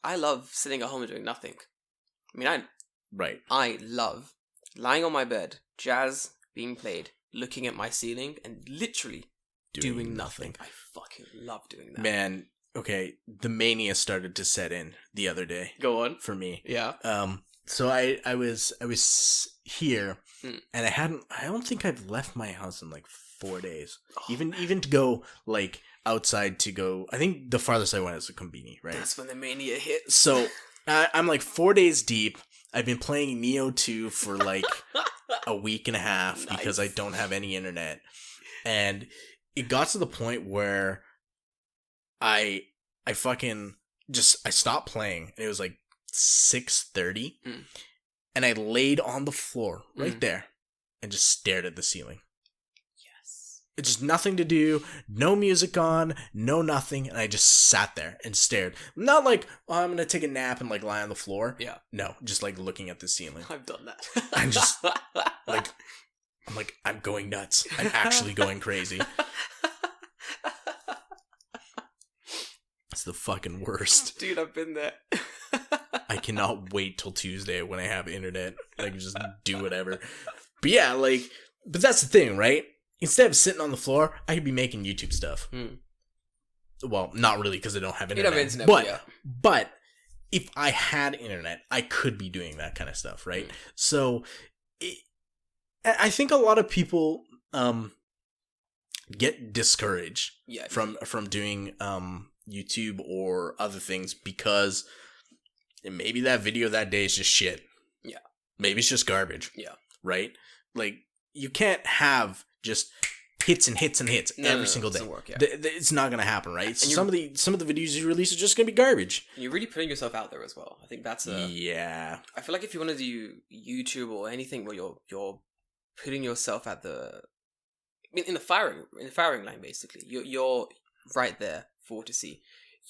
I love sitting at home and doing nothing. I mean, right. I love lying on my bed, jazz being played, looking at my ceiling, and literally doing nothing. I fucking love doing that. Man, okay, the mania started to set in the other day Go on. for me. Yeah. So I was here, Mm. and I don't think I've left my house in like 4 days. Oh, Even to go like outside to go. I think the farthest I went is a Combini, right? That's when the mania hits. So I'm like 4 days deep. I've been playing Neo 2 for like a week and a half because I Nice. don't have any internet, and it got to the point where I fucking I stopped playing, and it was like 6:30, Mm. and I laid on the floor right Mm. there and just stared at the ceiling. Yes. It's just nothing to do, no music on, no nothing, and I just sat there and stared. Not like, oh, I'm gonna take a nap and like lie on the floor. Yeah. No, just like looking at the ceiling. I've done that. I'm just, like, I'm going nuts. I'm actually going crazy. It's the fucking worst. Dude, I've been there. I cannot wait till Tuesday when I have internet. I can just do whatever. But yeah, but that's the thing, right? Instead of sitting on the floor, I could be making YouTube stuff. Mm. Well, not really because I don't have You internet. don't have internet, but, yeah. but if I had internet, I could be doing that kind of stuff, right? Mm. So I think a lot of people get discouraged from doing YouTube or other things because maybe that video that day is just shit. Yeah. Maybe it's just garbage. Yeah. Right? Like, you can't have just hits and hits and hits every single day. Doesn't work, yeah. It's not gonna happen, right? So And some of the videos you release are just gonna be garbage. And you're really putting yourself out there as well. I think that's Yeah. I feel like if you want to do YouTube or anything where you're putting yourself at in the firing line, basically, you're right there for to see.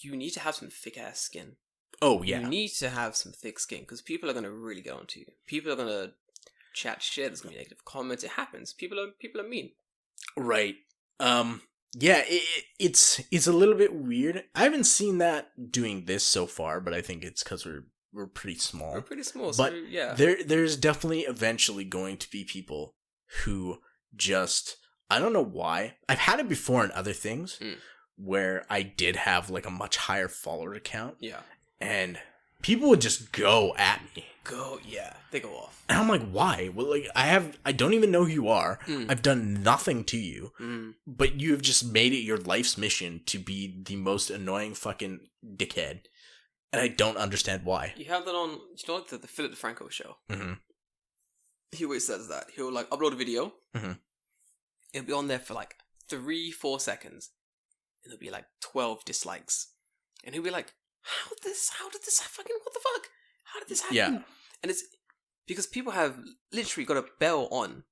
You need to have some thick ass skin. Oh yeah. You need to have some thick skin because people are gonna really get onto you. People are gonna chat shit. There's gonna be negative comments. It happens. People are mean. Right. Yeah, it's a little bit weird. I haven't seen that doing this so far, but I think it's because we're pretty small. We're pretty small, But so yeah. there's definitely eventually going to be people who just, I don't know why. I've had it before in other things where I did have like a much higher follower count. Yeah. And people would just go at me. They go off. And I'm like, why? Well, like, I don't even know who you are. I've done nothing to you. But you have just made it your life's mission to be the most annoying fucking dickhead. And I don't understand why. You have that on, you know, like the Philip DeFranco show. Mm-hmm. He always says that. He'll like upload a video. Mm-hmm. It'll be on there for like 3-4 seconds. And there'll be like 12 dislikes. And he'll be like, how did this fucking, what the fuck? How did this happen? Yeah. And it's because people have literally got a bell on.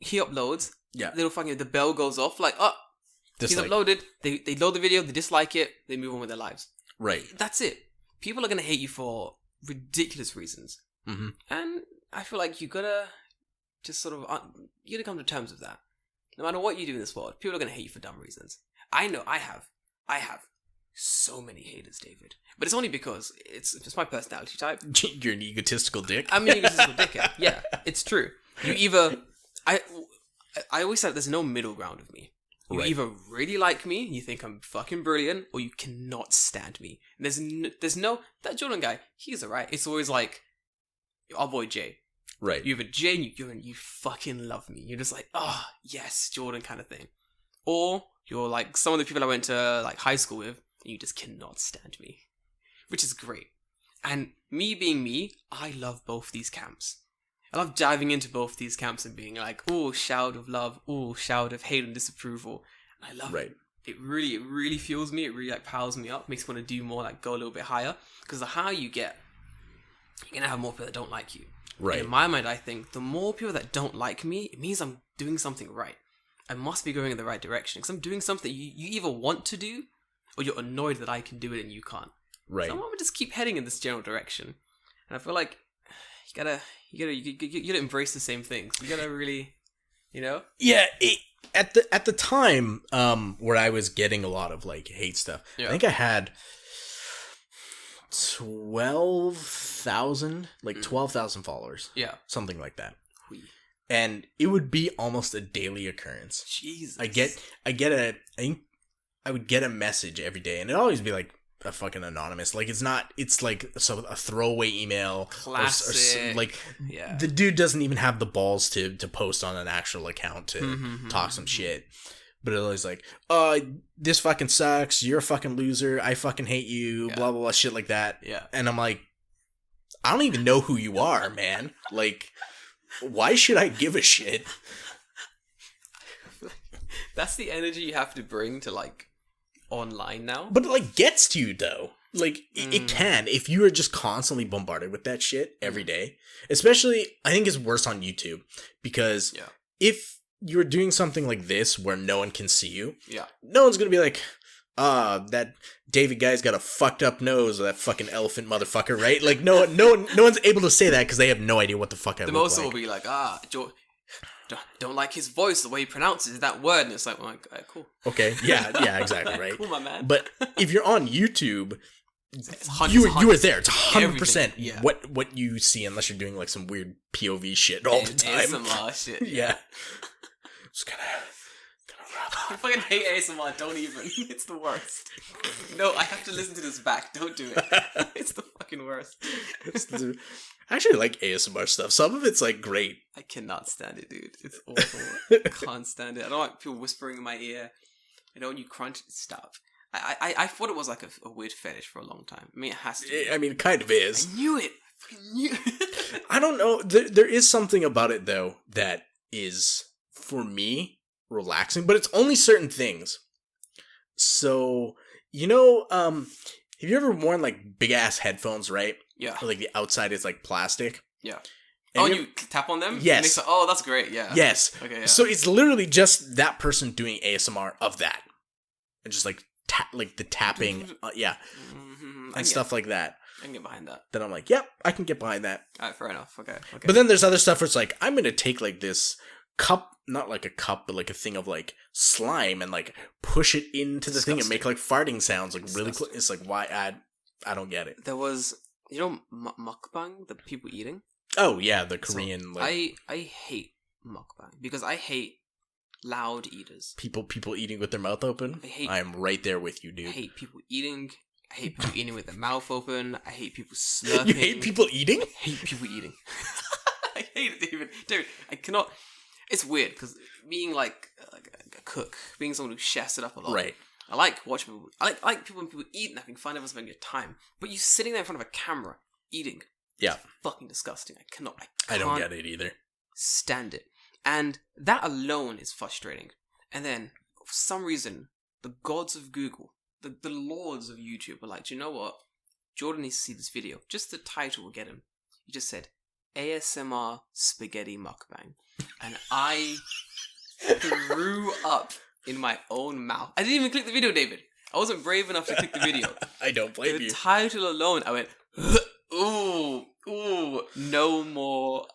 He uploads. Yeah. Little fucking, the bell goes off like, oh, he's uploaded. They load the video, they dislike it, they move on with their lives. Right. That's it. People are going to hate you for ridiculous reasons. Mm-hmm. And I feel like you gotta just sort of you gotta come to terms with that. No matter what you do in this world, people are gonna hate you for dumb reasons. I know I have so many haters, David, but it's only because it's my personality type. You're an egotistical dick. I'm an egotistical dickhead. Yeah, it's true. You either I always say there's no middle ground with me. You either really like me, you think I'm fucking brilliant, or you cannot stand me. And there's no that Jordan guy. He's alright. It's always like our boy Jay. Right. You have a Jay, and you fucking love me. You're just like, oh yes, Jordan kind of thing. Or you're like some of the people I went to like high school with, and you just cannot stand me, which is great. And me being me, I love both these camps. I love diving into both these camps and being like, oh, shout of love, oh, shout of hate and disapproval. And I love it. It really fuels me. It really like powers me up. Makes me want to do more, like go a little bit higher. Because the higher you get, you're going to have more people that don't like you. Right. And in my mind, I think the more people that don't like me, it means I'm doing something right. I must be going in the right direction. Because I'm doing something you either want to do, or you're annoyed that I can do it and you can't. Right. So I'm going to just keep heading in this general direction. And I feel like you gotta embrace the same things. You gotta really, you know? Yeah, at the time, where I was getting a lot of like hate stuff, I think I had 12,000 followers. Yeah. Something like that. And it would be almost a daily occurrence. Jesus. I would get a message every day, and it'd always be like a fucking anonymous. Like it's like a throwaway email. Classic. The dude doesn't even have the balls to post on an actual account to talk some shit. But it's always like, this fucking sucks, you're a fucking loser, I fucking hate you, blah blah blah, shit like that. Yeah. And I'm like, I don't even know who you are, man. Like, why should I give a shit? That's the energy you have to bring to like online now. But it like gets to you though. Like it can, if you are just constantly bombarded with that shit every day. Especially, I think it's worse on YouTube, because if you're doing something like this where no one can see you, no one's gonna be like, that David guy's got a fucked up nose, or that fucking elephant motherfucker, right? Like no one's able to say that because they have no idea what the fuck I look like. The most will be like, don't like his voice, the way he pronounces that word, and it's like, well, cool. Okay, yeah, exactly, right. Cool, my man. But if you're on YouTube, you are there. It's 100% what you see, unless you're doing like some weird POV shit all the time. ASMR shit. Yeah. Just gonna I fucking hate ASMR. Don't even. It's the worst. No, I have to listen to this back. Don't do it. It's the fucking worst. I actually like ASMR stuff. Some of it's like great. I cannot stand it, dude. It's awful. I can't stand it. I don't like people whispering in my ear. You know, when you crunch, stop. I thought it was like a weird fetish for a long time. I mean, it has to be. I mean, it kind of is. I knew it. I fucking knew it. I don't know. There is something about it, though, that is, for me, relaxing. But it's only certain things. So, you know, have you ever worn, like, big-ass headphones, right? Yeah. Or, like, the outside is, like, plastic? Yeah. And you tap on them? Yes. Oh, that's great, yeah. Yes. Okay, yeah. So it's literally just that person doing ASMR of that. And just, like, the tapping, and stuff like that. I can get behind that. Then I'm like, yep, I can get behind that. Alright, fair enough. Okay. But then there's other stuff where it's like, I'm going to take, like, this cup, not like a cup, but like a thing of, like, slime and, like, push it into the thing and make, like, farting sounds, like, really close. It's like, why? I don't get it. There was, you know, mukbang, the people eating? Oh, yeah, the Korean, so like... I hate mukbang, because I hate loud eaters. People eating with their mouth open? I am right there with you, dude. I hate people eating. I hate people eating with their mouth open. I hate people slurping. You hate people eating? I hate people eating. I hate it, David. Dude, I cannot... It's weird, because being like a cook, being someone who chefs it up a lot. Right. I like watching people... I like people when people eat and having fun of us having a good time. But you sitting there in front of a camera, eating. Yeah. It's fucking disgusting. I don't get it either. Stand it. And that alone is frustrating. And then, for some reason, the gods of Google, the lords of YouTube were like, do you know what? Jordan needs to see this video. Just the title will get him. He just said, ASMR spaghetti mukbang. And I threw up in my own mouth. I didn't even click the video, David. I wasn't brave enough to click the video. I don't blame you. The title alone, I went, ooh, no more.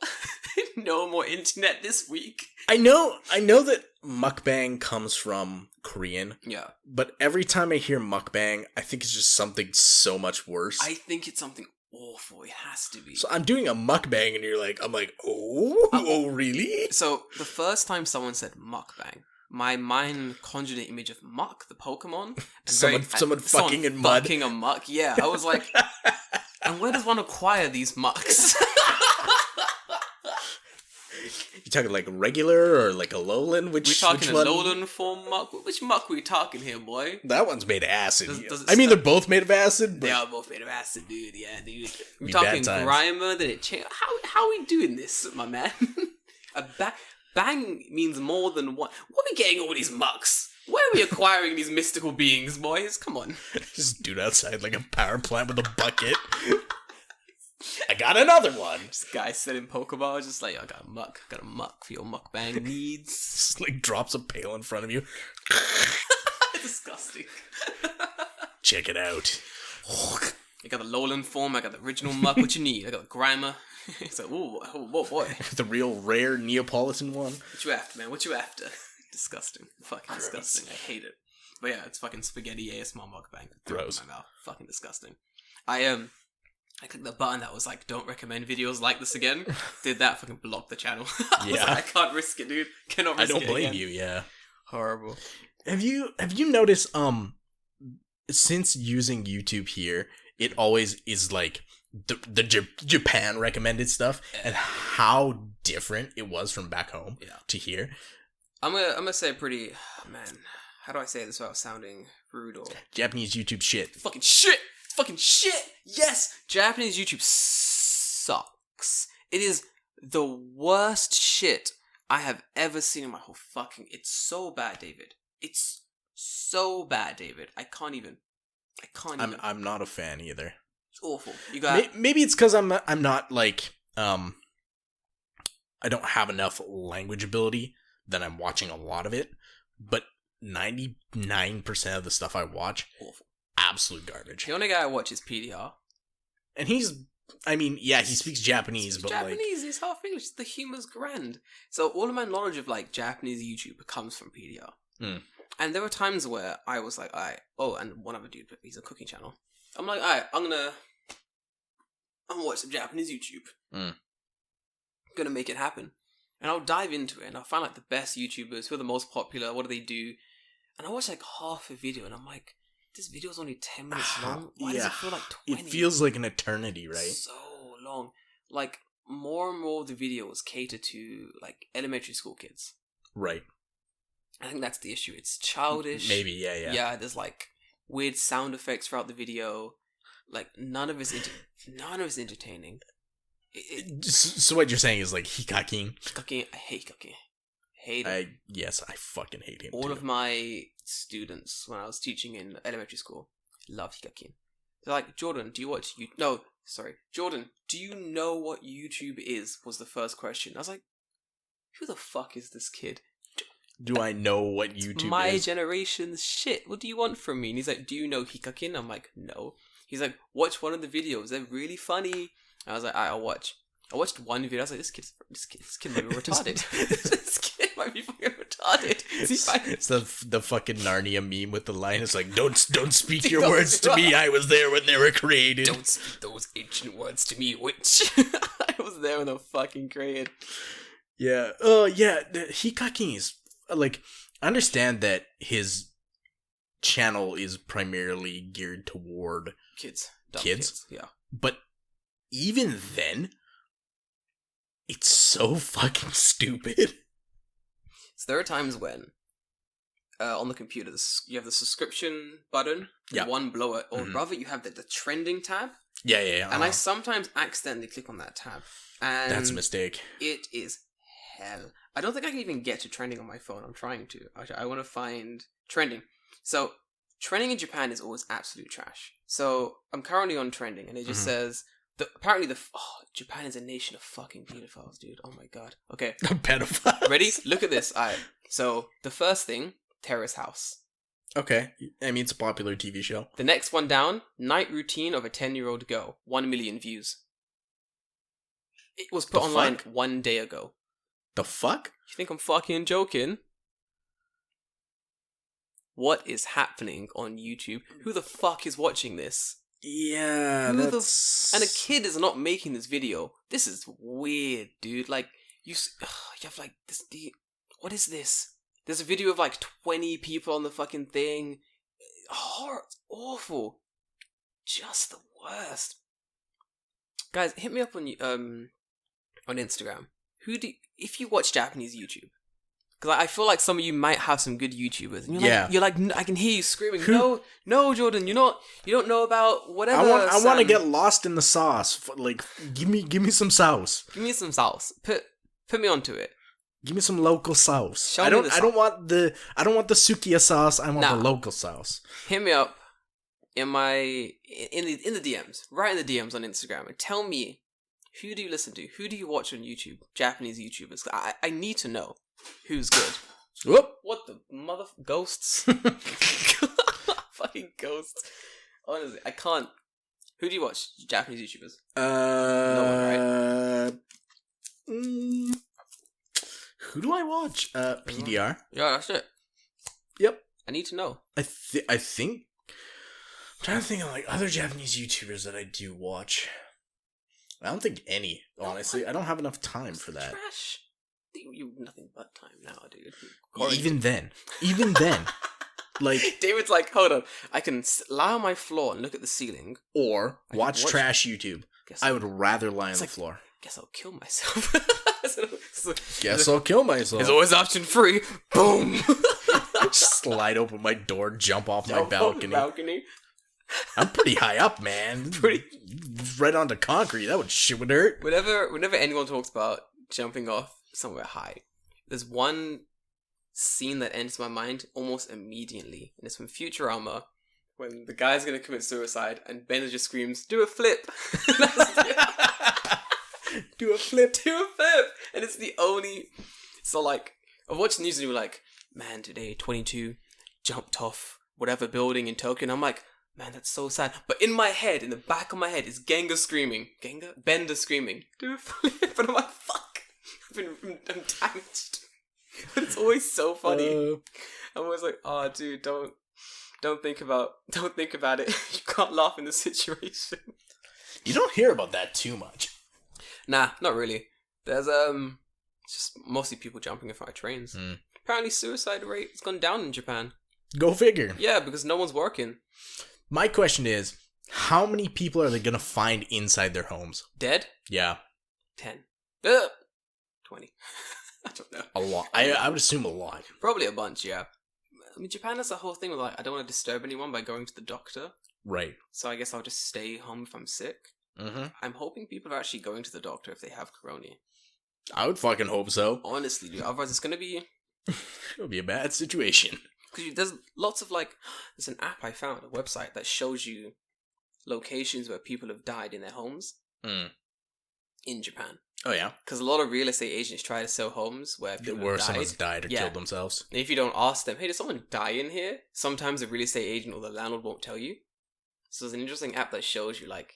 No more internet this week. I know that mukbang comes from Korean, Yeah. but every time I hear mukbang, I think it's just something so much worse. I think it's something awful. It has to be. So I'm doing a mukbang, and I'm like, oh, really? So the first time someone said mukbang, my mind conjured an image of Muck, the Pokemon. And someone fucking in mud. Fucking a muck, yeah. I was like, and where does one acquire these mucks? You talking like regular or like a lowland? We talking which a lowland form muck? Which muck we talking here, boy? That one's made of acid. Does it they're both made of acid. But they are both made of acid, dude. Yeah, dude. We Be talking bad times. Grimer, then it changed. How we doing this, my man? Bang means more than one. Where are we getting all these mucks? Where are we acquiring these mystical beings, boys? Come on. Just dude outside like a power plant with a bucket. I got another one. This guy selling Pokeball, just like, I got a muck for your mukbang needs. Just like drops a pail in front of you. Disgusting. Check it out. I got the lowland form, I got the original muck, what you need? I got the Grimer. It's like, oh boy. The real rare Neapolitan one. What you after, man? What you after? Disgusting. Fucking disgusting. I hate it. But yeah, it's fucking spaghetti ASMR mukbang. Gross. In my mouth. Fucking disgusting. I clicked the button that was like, don't recommend videos like this again. Did that, fucking blocked the channel. I was like, I can't risk it, dude. Cannot risk it. I don't blame again. you, yeah. Horrible. Have you noticed, since using YouTube here, it always is like the Japan recommended stuff and how different it was from back home to here. I'm gonna say pretty, man, how do I say this without sounding rude or... Japanese YouTube shit. Fucking shit! Fucking shit! Yes! Japanese YouTube sucks. It is the worst shit I have ever seen in my whole fucking... It's so bad, David. It's so bad, David. I can't even. I'm not a fan either. It's awful. You got... Maybe it's because I'm not like, I don't have enough language ability that I'm watching a lot of it, but 99% of the stuff I watch, awful. Absolute garbage. The only guy I watch is PDR. And he speaks Japanese, but Japanese, he's half English. The humor's grand. So all of my knowledge of like Japanese YouTube comes from PDR. Mm. And there were times where I was like, and one other dude, he's a cooking channel. I'm like, I'm gonna watch some Japanese YouTube. Mm. I'm gonna make it happen. And I'll dive into it and I'll find like the best YouTubers, who are the most popular, what do they do? And I watch like half a video and I'm like, this video's only 10 minutes long. Why does it feel like 20? It feels like an eternity, right? So long. Like, more and more of the videos cater to, like, elementary school kids. Right. I think that's the issue. It's childish. Maybe, yeah. Yeah, there's, like, weird sound effects throughout the video. Like, none of it's entertaining. So what you're saying is, like, Hikakin? Hikakin, I hate Hikakin. Hate him. Yes, I fucking hate him. All of my students, when I was teaching in elementary school, love Hikakin. They're like, Jordan, do you watch YouTube? No, sorry. Jordan, do you know what YouTube is? Was the first question. I was like, who the fuck is this kid? Do I know what YouTube is? My generation's shit. What do you want from me? And he's like, do you know Hikakin? I'm like, no. He's like, watch one of the videos. They're really funny. I was like, I'll watch. I watched one video. I was like, this kid might be retarded. This kid might be fucking retarded. It's the fucking Narnia meme with the line. It's like, don't speak your words to me. I was there when they were created. Don't speak those ancient words to me, witch. I was there when they were fucking created. Yeah. Yeah. Hikakin is like, I understand that his channel is primarily geared toward kids. Yeah. But even then, it's so fucking stupid. So there are times when, on the computer, you have the subscription button, one below it, or rather you have the trending tab. Yeah. And I sometimes accidentally click on that tab. And that's a mistake. It is hell. I don't think I can even get to trending on my phone. I'm trying to. I want to find trending. So, trending in Japan is always absolute trash. So, I'm currently on trending, and it just says... Apparently Japan is a nation of fucking pedophiles, dude. Oh my god. Okay. Pedophiles. Ready? Look at this. Alright. So, the first thing, Terrace House. Okay. I mean, it's a popular TV show. The next one down, Night Routine of a 10-year-old Girl. 1 million views. It was put The online fuck? 1 day ago. The fuck? You think I'm fucking joking? What is happening on YouTube? Who the fuck is watching this? Yeah, Who the that's... And a kid is not making this video. This is weird, dude. Like, you have like this. What is this? There's a video of like 20 people on the fucking thing. Horror, it's awful. Just the worst. Guys, hit me up on Instagram. If you watch Japanese YouTube? Because I feel like some of you might have some good YouTubers. And you're like, I can hear you screaming. No, Jordan, you don't know about whatever. I want to get lost in the sauce. Like, give me some sauce. Give me some sauce. Put me onto it. Give me some local sauce. I don't want the Sukiya sauce. I want the local sauce. Hit me up in the DMs, right in the DMs on Instagram, and tell me, who do you listen to? Who do you watch on YouTube? Japanese YouTubers. I need to know who's good. Whoop. What the mother ghosts? Fucking ghosts. Honestly, I can't. Who do you watch? Japanese YouTubers. No one, right? Who do I watch? PDR. Yeah, that's it. Yep. I need to know. I think. I'm trying to think of like other Japanese YouTubers that I do watch. I don't think any. Honestly, I don't have enough time for that. Trash. You have nothing but time now, dude. Even then, like David's like, hold on, I can lie on my floor and look at the ceiling, or watch trash YouTube. I would rather lie on the floor. Guess I'll kill myself. Guess I'll kill myself. There's always option 3. Boom. Slide open my door, jump off my balcony. I'm pretty high up, man. Right onto concrete. That shit would hurt. Whenever anyone talks about jumping off somewhere high, there's one scene that enters my mind almost immediately, and it's from Futurama, when the guy's gonna commit suicide and Bender just screams, "Do a flip!" Do a flip, and it's the only. So like, I watched the news and you were like, "Man, today 22 jumped off whatever building in Tokyo," and I'm like, "Man, that's so sad." But in my head, in the back of my head, is Bender screaming, "Do a flip!" And I'm like, "Fuck." I'm damaged. But it's always so funny. I'm always like, "Oh, dude, don't think about it. You can't laugh in the situation." You don't hear about that too much. Nah, not really. There's just mostly people jumping in front of trains. Apparently, suicide rate has gone down in Japan. Go figure. Yeah, because no one's working. My question is, how many people are they gonna find inside their homes? Dead? Yeah. 10. 20. I don't know. A lot. I would assume a lot. Probably a bunch, yeah. I mean, Japan has a whole thing with like, I don't want to disturb anyone by going to the doctor. Right. So I guess I'll just stay home if I'm sick. Mm-hmm. I'm hoping people are actually going to the doctor if they have corona. I would fucking hope so. Honestly, dude. Otherwise, it's gonna be... It'll be a bad situation. Because there's lots of like... There's an app I found, a website, that shows you locations where people have died in their homes. In Japan. Oh, yeah? Because a lot of real estate agents try to sell homes where people have died. Someone's died or killed themselves. And if you don't ask them, "Hey, did someone die in here?" Sometimes the real estate agent or the landlord won't tell you. So there's an interesting app that shows you, like,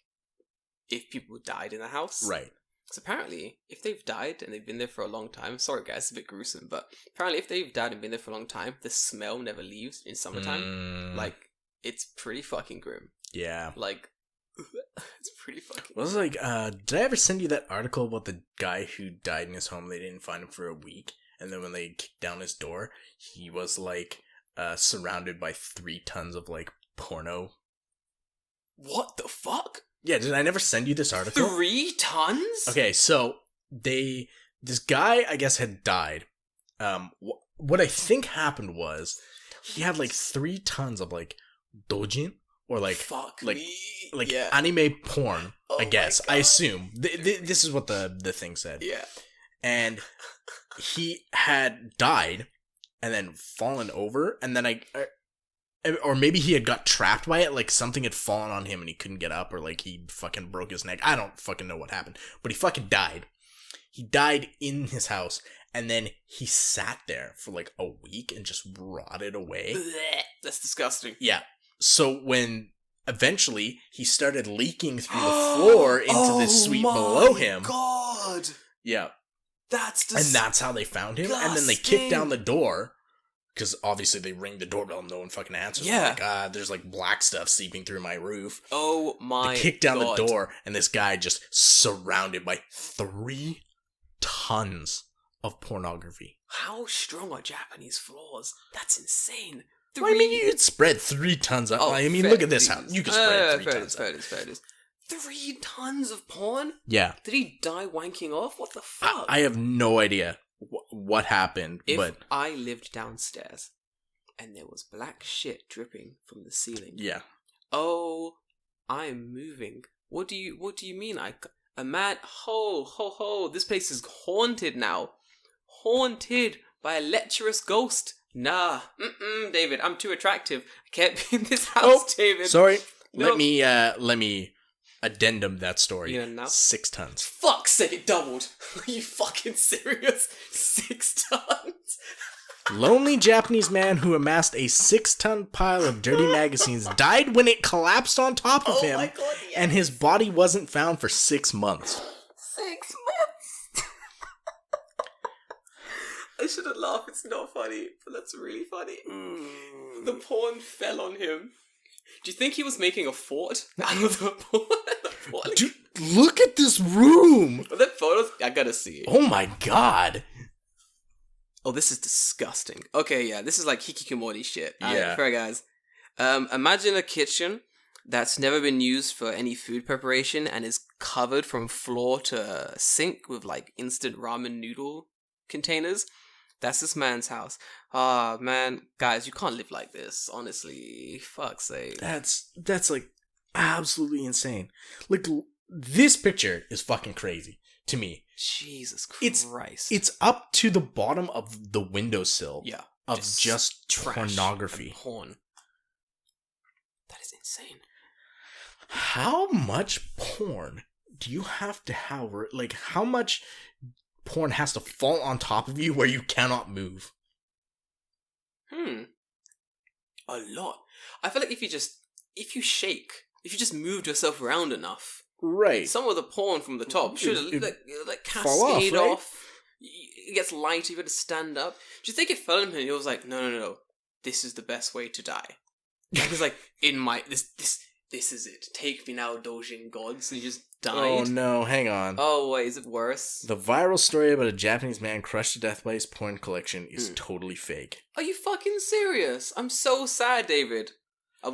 if people died in the house. Right. Because apparently, if they've died and they've been there for a long time... Sorry, guys, it's a bit gruesome, but apparently if they've died and been there for a long time, the smell never leaves in summertime. Like, it's pretty fucking grim. Yeah. Like... It's pretty fucking... Was like, did I ever send you that article about the guy who died in his home? They didn't find him for a week, and then when they kicked down his door, he was like surrounded by 3 tons of like porno. What the fuck? Yeah, did I never send you this article? 3 tons? Okay, so this guy I guess had died. What I think happened was he had like 3 tons of like dojin. Or like anime porn, I guess. I assume. This is what the thing said. Yeah. And he had died and then fallen over, and then or maybe he had got trapped by it, like something had fallen on him and he couldn't get up, or like he fucking broke his neck. I don't fucking know what happened. But he fucking died. He died in his house, and then he sat there for like a week and just rotted away. Blech, that's disgusting. Yeah. So when eventually he started leaking through the floor into the suite below him. God. god. Yeah. That's And that's how they found him. And then they kick down the door. Because obviously they ring the doorbell and no one fucking answers. Yeah. Like, there's like black stuff seeping through my roof. Oh my They kick down god. the door and this guy just surrounded by 3 tons of pornography. How strong are Japanese floors? That's insane. Well, I mean, you could spread 3 tons. I mean, fair look at this dues. house. You could spread 3 tons. Fair it is. 3 tons of porn? Yeah. Did he die wanking off? What the fuck? I have no idea what happened, if I lived downstairs and there was black shit dripping from the ceiling. Yeah. Oh, I'm moving. What do you mean? A man? Ho! This place is haunted now. Haunted by a lecherous ghost. Nah, David, I'm too attractive. I can't be in this house, David. Sorry. No. Let me addendum that story. Yeah, now? 6 tons. Fuck's sake, it doubled. Are you fucking serious? 6 tons? Lonely Japanese man who amassed a 6-ton pile of dirty magazines died when it collapsed on top of him, my God, yes. and his body wasn't found for 6 months. 6 months? I shouldn't laugh, it's not funny, but that's really funny. The porn fell on him. Do you think he was making a fort out of the porn? Dude, look at this room! Are there photos? I gotta see. Oh my god! Oh, this is disgusting. Okay, yeah, this is like hikikomori shit. Yeah. Fair guys. Imagine a kitchen that's never been used for any food preparation and is covered from floor to sink with like instant ramen noodle containers. That's this man's house. Ah, man. Guys, you can't live like this, honestly. Fuck's sake. That's like absolutely insane. Like, this picture is fucking crazy to me. Jesus Christ. It's up to the bottom of the windowsill. Yeah. Of just trash pornography. and porn. That is insane. How much porn do you have to have? Like, how much porn has to fall on top of you where you cannot move? A lot. I feel like if you just moved yourself around enough, Right. some of the porn from the top should like fall off, cascade right? off. It gets lighter. You got to stand up. Do you think it fell on him? And he was like, no. This is the best way to die. He's like, this is it. Take me now, Dojin gods. And he just died. Oh no, hang on. Oh wait, is it worse? The viral story about a Japanese man crushed to death by his porn collection is totally fake. Are you fucking serious? I'm so sad, David. Go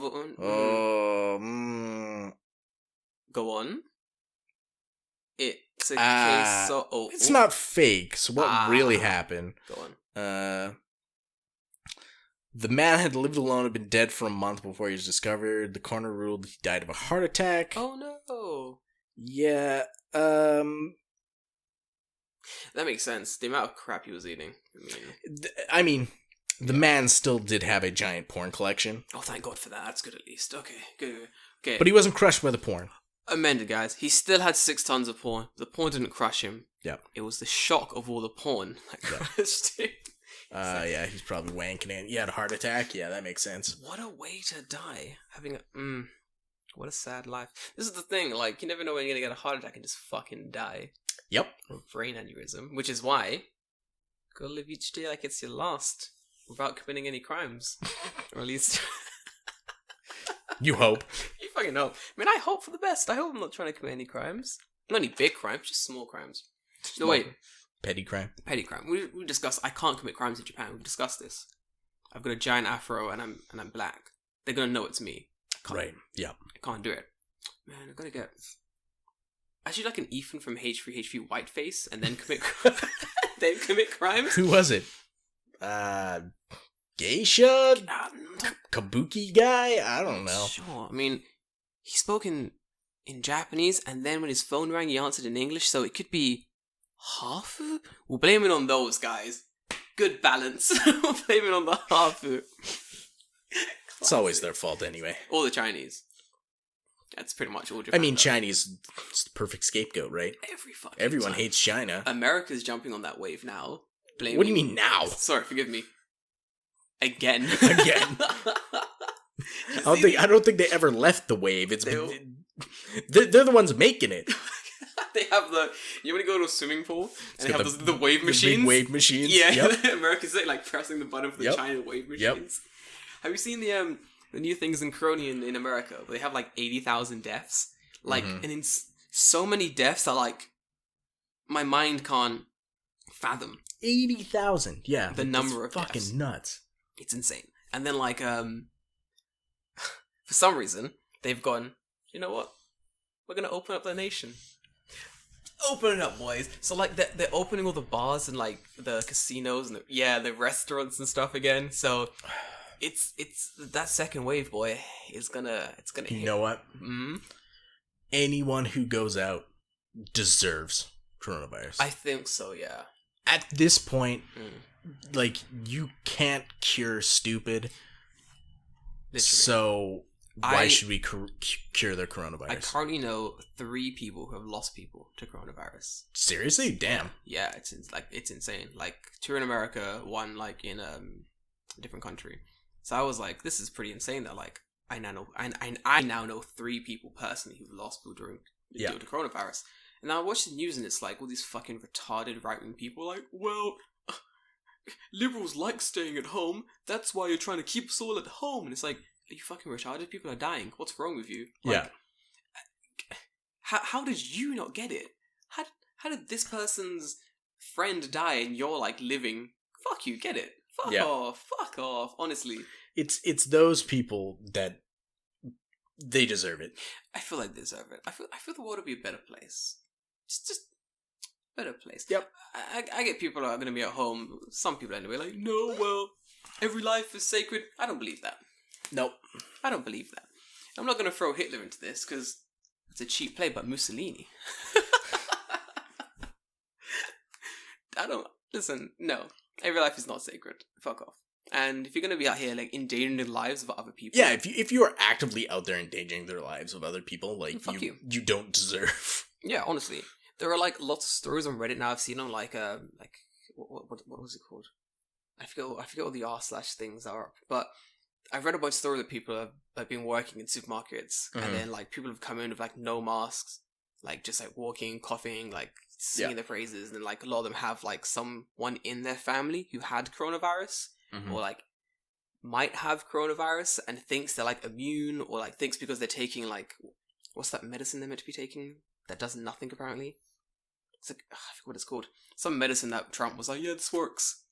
on. It's a case of... It's not fake, so what really happened? Go on. The man had lived alone, had been dead for a month before he was discovered. The coroner ruled he died of a heart attack. Oh no. Yeah, That makes sense. The amount of crap he was eating. I mean, the man still did have a giant porn collection. Oh, thank God for that. That's good at least. Okay, good. Okay. But he wasn't crushed by the porn. Amended, guys. He still had 6 tons of porn. The porn didn't crush him. Yeah. It was the shock of all the porn that crushed him. Yeah, he's probably wanking it. He had a heart attack. Yeah, that makes sense. What a way to die. Having a... What a sad life. This is the thing, like, you never know when you're gonna get a heart attack and just fucking die. Yep. Or a brain aneurysm, which is why go live each day like it's your last without committing any crimes. Or at least... You hope. You fucking hope. I mean, I hope for the best. I hope I'm not trying to commit any crimes. Not any big crimes, just small crimes. No, wait. Petty crime. Petty crime. We discussed, I can't commit crimes in Japan. We've discussed this. I've got a giant afro and I'm black. They're gonna know it's me. Right. Yeah. I can't do it. Man, I gotta get... Actually, like an Ethan from H3 Whiteface and then commit crimes. Who was it? Geisha? Kabuki guy? I don't know. Sure. I mean, he spoke in Japanese, and then when his phone rang, he answered in English, so it could be Hafu? We'll blame it on those guys. Good balance. We'll blame it on the Hafu. It's always their fault anyway. Or the Chinese. That's pretty much all I Japan mean, does. Chinese is the perfect scapegoat, right? Everyone hates China. America's jumping on that wave now. Blaming... What do you mean now? Sorry, forgive me. Again. Again. I don't think they ever left the wave. They're the ones making it. They have you want to go to a swimming pool and they have the wave the machines. big wave machines. Yeah, Yep. Americans like pressing the button for the giant wave machines. Have you seen the new things in Crony in America? They have like 80,000 deaths. Like, and in so many deaths that like my mind can't fathom. 80,000. Yeah. The number of fucking deaths. nuts. It's insane. And then like for some reason they've gone, you know what? We're gonna open up the nation. Open it up, boys. So like they're opening all the bars and like the casinos and the restaurants and stuff again. So it's that second wave, boy. It's gonna hit. You know what? Mm-hmm. Anyone who goes out deserves coronavirus. I think so. Yeah. At this point, like, you can't cure stupid. Literally. So why should we cure their coronavirus? I currently know 3 people who have lost people to coronavirus. Seriously? Damn. Yeah, it's insane. Like 2 in America, 1 like in a different country. So I was like, this is pretty insane that like I now know 3 people personally who've lost people due to coronavirus. And I watch the news and it's like all these fucking retarded right-wing people like, well, liberals like staying at home. That's why you're trying to keep us all at home. And it's like, are you fucking retarded? People are dying. What's wrong with you? Like, how did you not get it? How did this person's friend die and you're like living? Fuck you, get it. Fuck off. Honestly. It's those people that they deserve it. I feel like they deserve it. I feel the world would be a better place. Just better place. Yep. I get people who are going to be at home. Some people anyway, like, no, well, every life is sacred. I don't believe that. Nope. I don't believe that. I'm not going to throw Hitler into this because it's a cheap play, but Mussolini. Listen, no. Every life is not sacred. Fuck off. And if you're going to be out here, like, endangering the lives of other people... Yeah, if you are actively out there endangering the lives of other people, like, you don't deserve... Yeah, honestly. There are, like, lots of stories on Reddit now. I've seen them, like what was it called? I forget what the r/things are. But I've read a bunch of stories that people have been working in supermarkets. And then, like, people have come in with, like, no masks. Like, just, like, walking, coughing, like, singing their praises. And, like, a lot of them have, like, someone in their family who had coronavirus. Or like might have coronavirus and thinks they're like immune, or like thinks because they're taking like, what's that medicine they're meant to be taking that does nothing apparently? It's like, I forget what it's called. Some medicine that Trump was like, yeah, this works.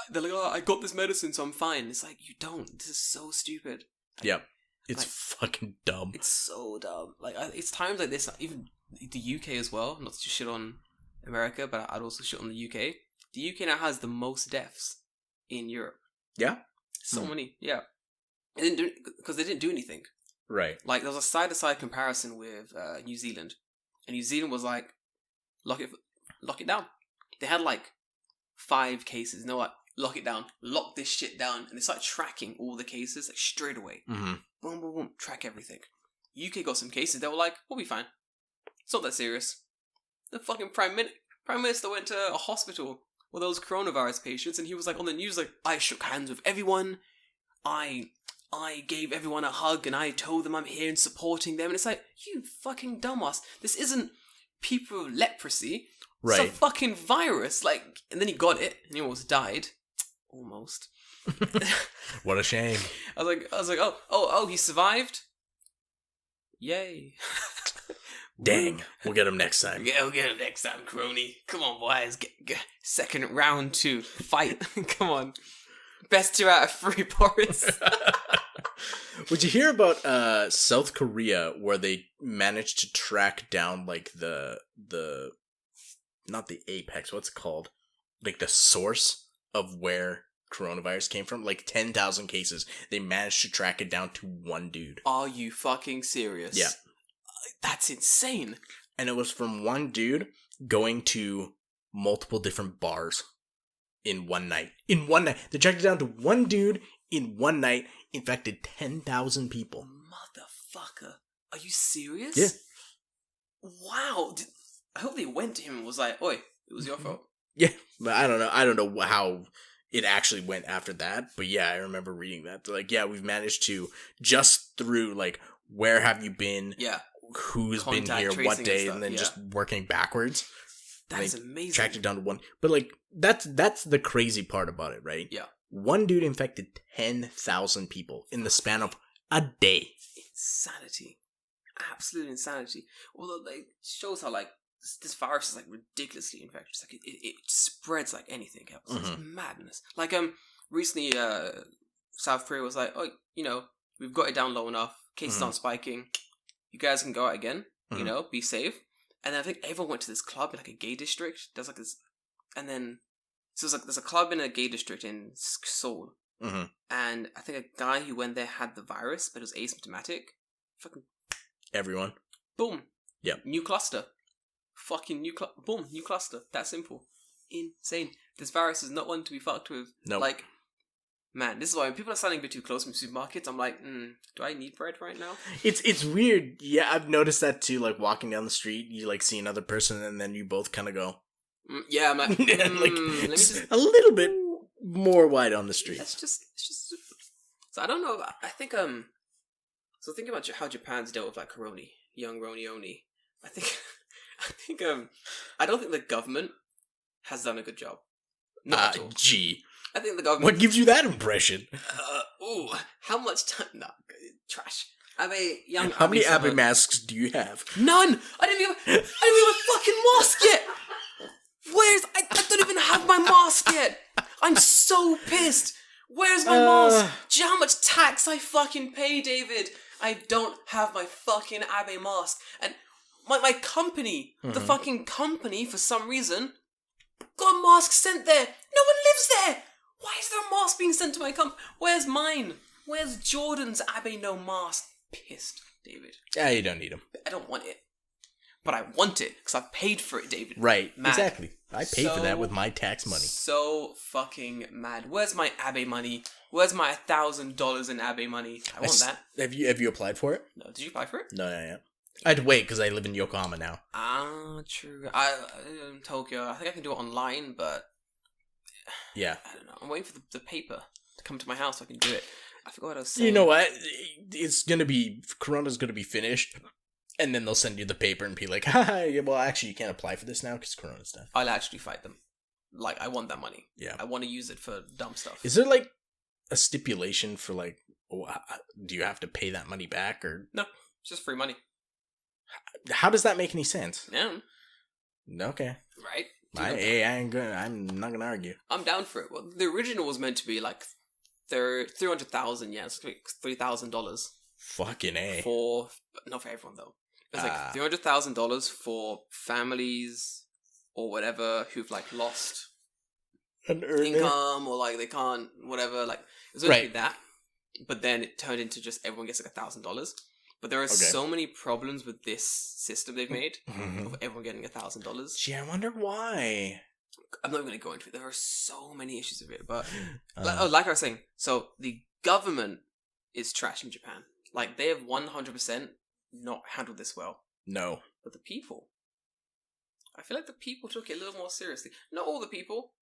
They're like, oh, I got this medicine, so I'm fine. It's like, you don't. This is so stupid. Yep. It's like, fucking dumb. It's so dumb. Like, it's times like this, even the UK as well, not to just shit on America, but I'd also shit on the UK. The UK now has the most deaths in Europe. Yeah? So many, yeah. Because they didn't do anything. Right. Like, there was a side-to-side comparison with New Zealand. And New Zealand was like, lock it down. They had like 5 cases. You know what? Lock it down. Lock this shit down. And they started tracking all the cases like straight away. Mm-hmm. Boom, boom, boom. Track everything. UK got some cases. They were like, we'll be fine. It's not that serious. The fucking Prime Minister went to a hospital with those coronavirus patients, and he was like on the news like, I shook hands with everyone, I gave everyone a hug, and I told them I'm here and supporting them, and it's like, you fucking dumbass, this isn't people with leprosy, right? It's a fucking virus, like, and then he got it, and he almost died, almost. What a shame. I was like, oh, he survived? Yay. Dang, we'll get him next time. Yeah, we'll get him next time, crony. Come on, boys. Get second round to fight. Come on. Best 2 out of 3, Boris. Would you hear about South Korea, where they managed to track down like the not the apex, what's it called? Like the source of where coronavirus came from? Like 10,000 cases. They managed to track it down to one dude. Are you fucking serious? Yeah. That's insane. And it was from one dude going to multiple different bars in one night. They tracked it down to one dude in one night, infected 10,000 people. Motherfucker. Are you serious? Yeah. Wow. I hope they went to him and was like, oi, it was your fault. Yeah, but I don't know how it actually went after that. But yeah, I remember reading that. They're like, yeah, we've managed to, just through like, where have you been? Yeah. who's been Contact here tracing what and day, stuff, and then yeah. just working backwards. That is amazing. Tracked it down to one. But like that's the crazy part about it, right? Yeah. One dude infected 10,000 people in the span of a day. Insanity. Absolute insanity. Although it shows how like this virus is like ridiculously infectious. Like it spreads like anything else. It's madness. Like recently South Korea was like, oh, we've got it down low enough. Cases aren't spiking. You guys can go out again. Be safe. And then I think everyone went to this club in like a gay district. There's like this, and then so there's a club in a gay district in Seoul, and I think a guy who went there had the virus, but it was asymptomatic. Fucking everyone. Boom. Yep. New cluster. Fucking boom. New cluster. That simple. Insane. This virus is not one to be fucked with. Nope. Like, man, this is why when people are standing a bit too close from supermarkets, I'm like, do I need bread right now? It's weird. Yeah, I've noticed that too. Like walking down the street, you like see another person, and then you both kind of go. Yeah, I'm like, like let me just a little bit more wide on the streets. It's just. So I don't know. I think So thinking about how Japan's dealt with like young Roni. I don't think the government has done a good job. Not at all. Gee. I think the government. What gives you that impression? How much time? No, trash. I mean, how many Abe masks do you have? None. I didn't even have a fucking mask yet. I don't even have my mask yet. I'm so pissed. Where's my mask? Do you know how much tax I fucking pay, David? I don't have my fucking Abe mask. And my company, the fucking company, for some reason, got a mask sent there. No one lives there. Why is there a mask being sent to my company? Where's mine? Where's Jordan's Abe no mask? Pissed, David. Yeah, you don't need them. I don't want it. But I want it, because I've paid for it, David. Right, mad. Exactly. I paid for that with my tax money. So fucking mad. Where's my Abe money? Where's my $1,000 in Abe money? I want that. Have you applied for it? No, did you apply for it? No. I had to wait because I live in Yokohama now. True. In Tokyo. I think I can do it online, but yeah, I don't know. I'm waiting for the paper to come to my house so I can do it. I forgot what I was saying. You know what? Corona's gonna be finished, and then they'll send you the paper and be like, well, actually, you can't apply for this now because Corona's done. I'll actually fight them. Like, I want that money. Yeah. I want to use it for dumb stuff. Is there like a stipulation for like, do you have to pay that money back or no? It's just free money. How does that make any sense? Yeah. Okay. Right. I'm not gonna argue. I'm down for it. Well, the original was meant to be like 300,000. Yeah, it's like $3,000. Fucking A. Not for everyone though. It's like $300,000 for families or whatever who've like lost an income or like they can't whatever. Like it was supposed to be that, but then it turned into just everyone gets like $1,000. But there are so many problems with this system they've made of everyone getting $1,000. Gee, I wonder why. I'm not even going to go into it. There are so many issues with it. But like I was saying, so the government is trash in Japan. Like they have 100% not handled this well. No. But the people, I feel like the people took it a little more seriously. Not all the people.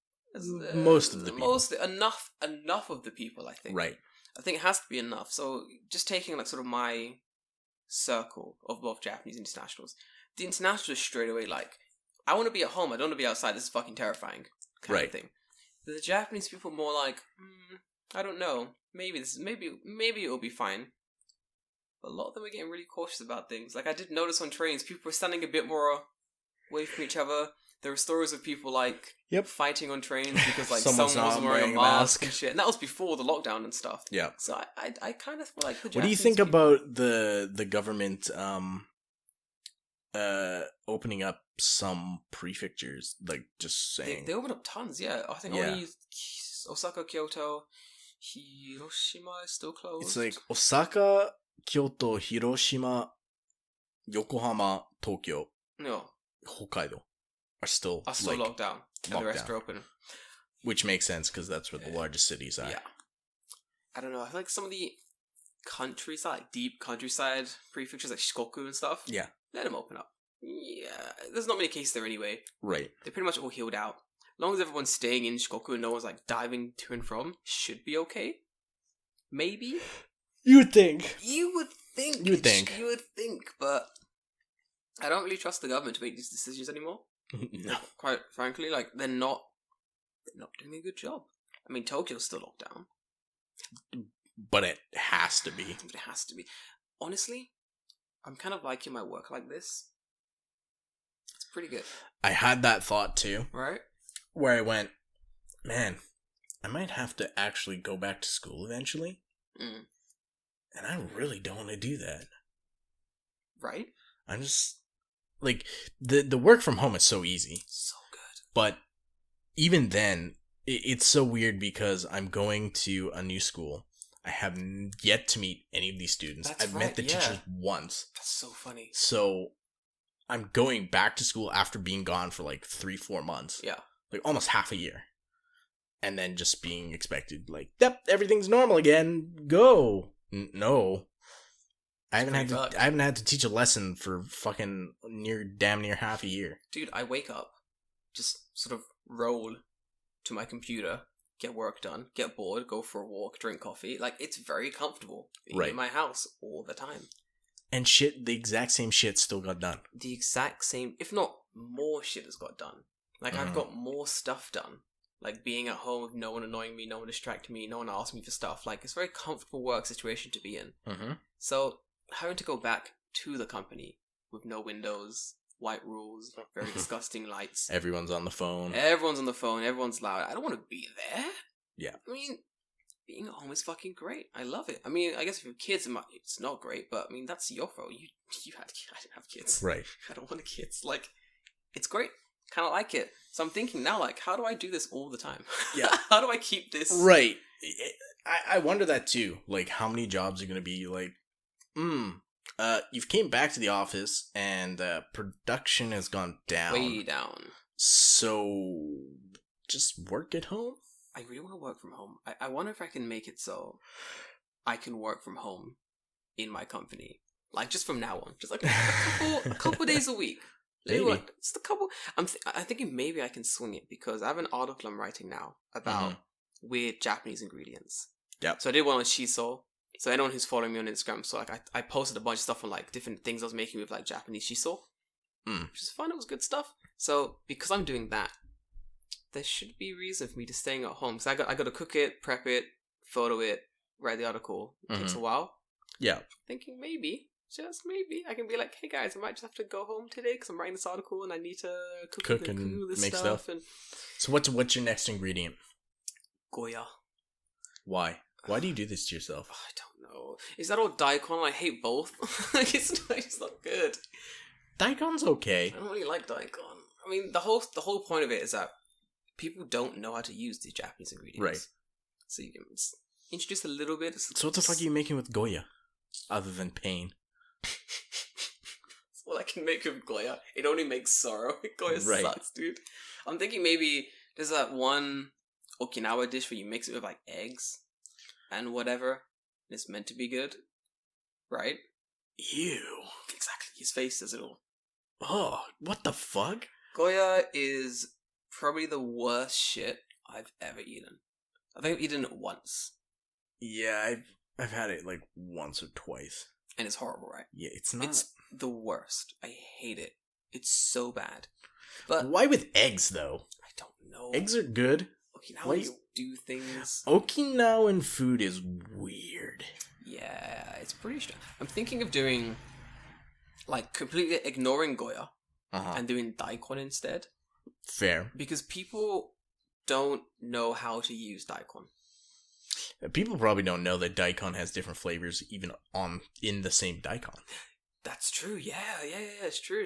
Most of the people. Enough of the people, I think. Right. I think it has to be enough. So just taking like sort of my circle of both Japanese internationals. The internationals straight away like, I want to be at home. I don't want to be outside. This is fucking terrifying, kind of thing. The Japanese people more like, I don't know. Maybe it will be fine. But a lot of them are getting really cautious about things. Like I did notice on trains, people were standing a bit more away from each other. There were stories of people like fighting on trains because like someone wasn't wearing a mask and shit. And that was before the lockdown and stuff. Yeah. So I kind of feel like the Japanese What do you think about the government opening up some prefectures, like just saying they opened up tons? Yeah, I think only Osaka, Kyoto, Hiroshima is still closed. It's like Osaka, Kyoto, Hiroshima, Yokohama, Tokyo, Hokkaido are still locked down, and the rest are open. Which makes sense because that's where the largest cities are. Yeah, I don't know. I feel like some of the countryside, like deep countryside prefectures, like Shikoku and stuff. Yeah, let them open up. Yeah, there's not many cases there anyway. Right, they're pretty much all healed out. As long as everyone's staying in Shikoku and no one's like diving to and from, should be okay. Maybe. You would think. You would think, but I don't really trust the government to make these decisions anymore. No. Quite frankly, like they're not doing a good job. I mean, Tokyo's still locked down. But it has to be. It has to be. Honestly, I'm kind of liking my work like this. It's pretty good. I had that thought too. Right? Where I went, man, I might have to actually go back to school eventually. Mm. And I really don't want to do that. Right? I'm just, like, the work from home is so easy. So good. But even then, it's so weird because I'm going to a new school. I have yet to meet any of these students. That's I've right, met the teachers once. That's so funny. So I'm going back to school after being gone for like 3-4 months. Yeah. Like almost half a year. And then just being expected, like, yep, everything's normal again. Go. No. I haven't had to teach a lesson for fucking damn near half a year. Dude, I wake up, just sort of roll to my computer, get work done, get bored, go for a walk, drink coffee. Like, it's very comfortable being in my house all the time. And shit, the exact same shit still got done. The exact same, if not more shit has got done. Like, I've got more stuff done. Like, being at home with no one annoying me, no one distracting me, no one asking me for stuff. Like, it's a very comfortable work situation to be in. Mm-hmm. So, having to go back to the company with no windows, white rules, very disgusting lights. Everyone's on the phone. Everyone's on the phone, everyone's loud. I don't want to be there. Yeah. I mean, being at home is fucking great. I love it. I mean, I guess if you have kids, it's not great, but I mean, that's your fault. You had kids. I didn't have kids. Right. I don't want kids. Like, it's great. Kind of like it. So I'm thinking now, like, how do I do this all the time? Yeah. How do I keep this? Right. I wonder that too. Like, how many jobs are going to be like, you've came back to the office and production has gone down. Way down. So, just work at home? I really want to work from home. I wonder if I can make it so I can work from home in my company. Like, just from now on. Just like a couple days a week. Maybe. Just a couple. I'm thinking maybe I can swing it because I have an article I'm writing now about weird Japanese ingredients. Yep. So I did one on shiso. So anyone who's following me on Instagram, so like I posted a bunch of stuff on like different things I was making with like Japanese shiso. Which is fun. It was good stuff. So because I'm doing that, there should be reason for me to staying at home. So I got to cook it, prep it, photo it, write the article. It takes a while. Yeah. Thinking maybe. Just maybe I can be like, hey guys, I might just have to go home today because I'm writing this article and I need to cook and this make stuff. And so what's your next ingredient? Goya. Why? Why do you do this to yourself? I don't know. Is that all daikon? I hate both. Like it's not good. Daikon's okay. I don't really like daikon. I mean, the whole point of it is that people don't know how to use these Japanese ingredients. Right. So you can introduce a little bit. So what the fuck are you making with Goya, other than pain? That's all I can make with Goya. It only makes sorrow. Goya sucks, dude. I'm thinking maybe there's that one Okinawa dish where you mix it with like eggs and whatever. And it's meant to be good, right? Ew. Exactly. His face does it all. Oh, what the fuck? Goya is probably the worst shit I've ever eaten. I think I've eaten it once. Yeah, I've had it like once or twice. And it's horrible, right? Yeah, it's not. It's the worst. I hate it. It's so bad. But why with eggs, though? I don't know. Eggs are good. Okinawans do things. Okinawan food is weird. Yeah, it's pretty strange. I'm thinking of doing, like, completely ignoring Goya and doing daikon instead. Fair. Because people don't know how to use daikon. People probably don't know that daikon has different flavors even in the same daikon. That's true. Yeah. It's true.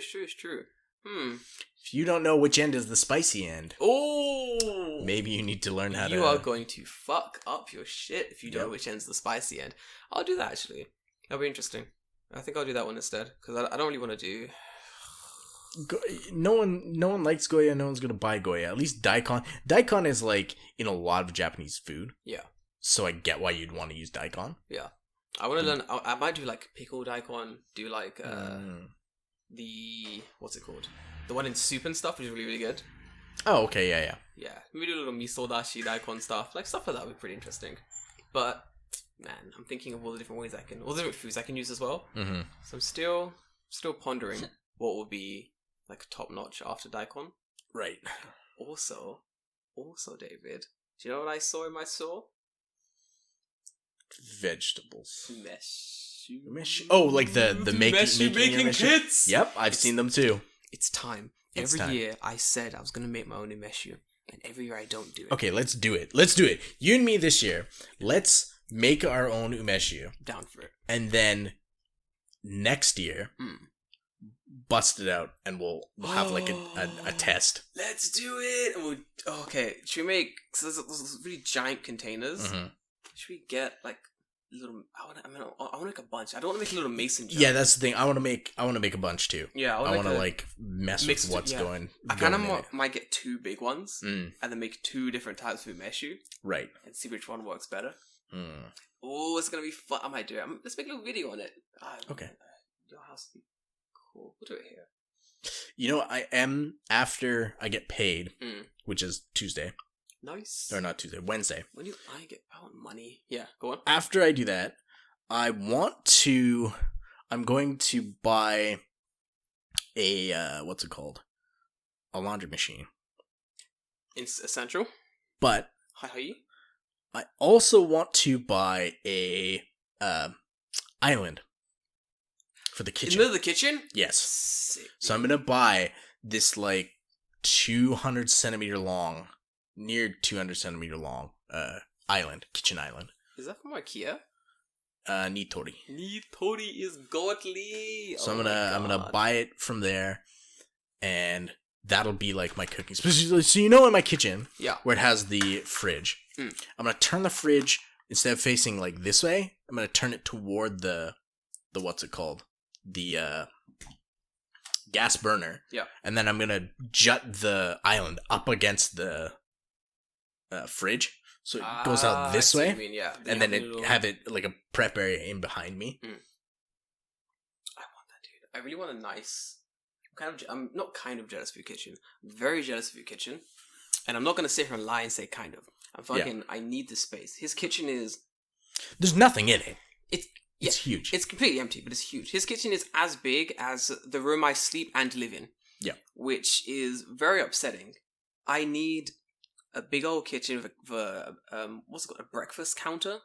If you don't know which end is the spicy end, maybe you need to learn how to... You are going to fuck up your shit if you don't know which end's the spicy end. I'll do that, actually. That'll be interesting. I think I'll do that one instead, because I don't really want to do... No one likes Goya, no one's going to buy Goya. At least daikon. Daikon is, like, in a lot of Japanese food. Yeah. So I get why you'd want to use daikon. Yeah. I want to learn... I might do, like, pickle daikon, do, like, the... What's it called? The one in soup and stuff, which is really, really good. Oh, okay, yeah. Yeah. Maybe do a little miso dashi daikon stuff. Like, stuff like that would be pretty interesting. But, man, I'm thinking of all the different ways all the different foods I can use as well. Mm-hmm. So I'm still pondering what would be like top notch after daikon. Right. Also, David, do you know what I saw in my store? Vegetables. Meshu. Oh, like the making making your kits. Yep, I've seen them too. It's time. It's Every time. year I said I was gonna make my own umeshu, and every year I don't do it. Okay, let's do it. You and me this year. Let's make our own umeshu, Down for it. and then next year, bust it out, and we'll have like a test. Let's do it. And okay, should we make? So there's those really giant containers. Mm-hmm. Should we get like little? I want to make a bunch. I don't want to make a little mason jar. Yeah, that's the thing. I want to make a bunch too. Yeah, I want to like mess with what's going. I kind of might get 2 big ones Mm. and then make 2 different types of umeshu Right. and see which one works better. Mm. Oh, it's gonna be fun. I might do it. Let's make a little video on it. Okay. Your house would be cool. We'll do it here. You know, I am after I get paid, Mm. which is Tuesday Nice. or not Tuesday, Wednesday. When do I want money? Yeah, go on. After I do that, I'm going to buy a what's it called? A laundry machine. It's essential. But Hi. I also want to buy a island for the In the kitchen. middle of the kitchen? Yes. Sick. So I'm gonna buy this like 200 centimeter long, near 200 centimeter long kitchen island. Is that from IKEA? Nitori. Nitori is godly. So I'm gonna buy it from there, and that'll be like my cooking space. So you know, in my kitchen, Yeah. where it has the fridge, Mm. I'm gonna turn the fridge, instead of facing like this way, I'm gonna turn it toward the what's it called, the gas burner. Yeah. And then I'm gonna jut the island up against the fridge, so it goes out this I see what way, you mean, yeah. and then have it like a prep area in behind me. I want that, dude. I really want a nice. I'm not kind of jealous of your kitchen. I'm very jealous of your kitchen, and I'm not gonna sit here and lie and say kind of. I need the space. His kitchen is. There's nothing in it. It's huge. It's completely empty, but it's huge. His kitchen is as big as the room I sleep and live in. Yeah. Which is very upsetting. I need a big old kitchen with what's it called, a breakfast counter?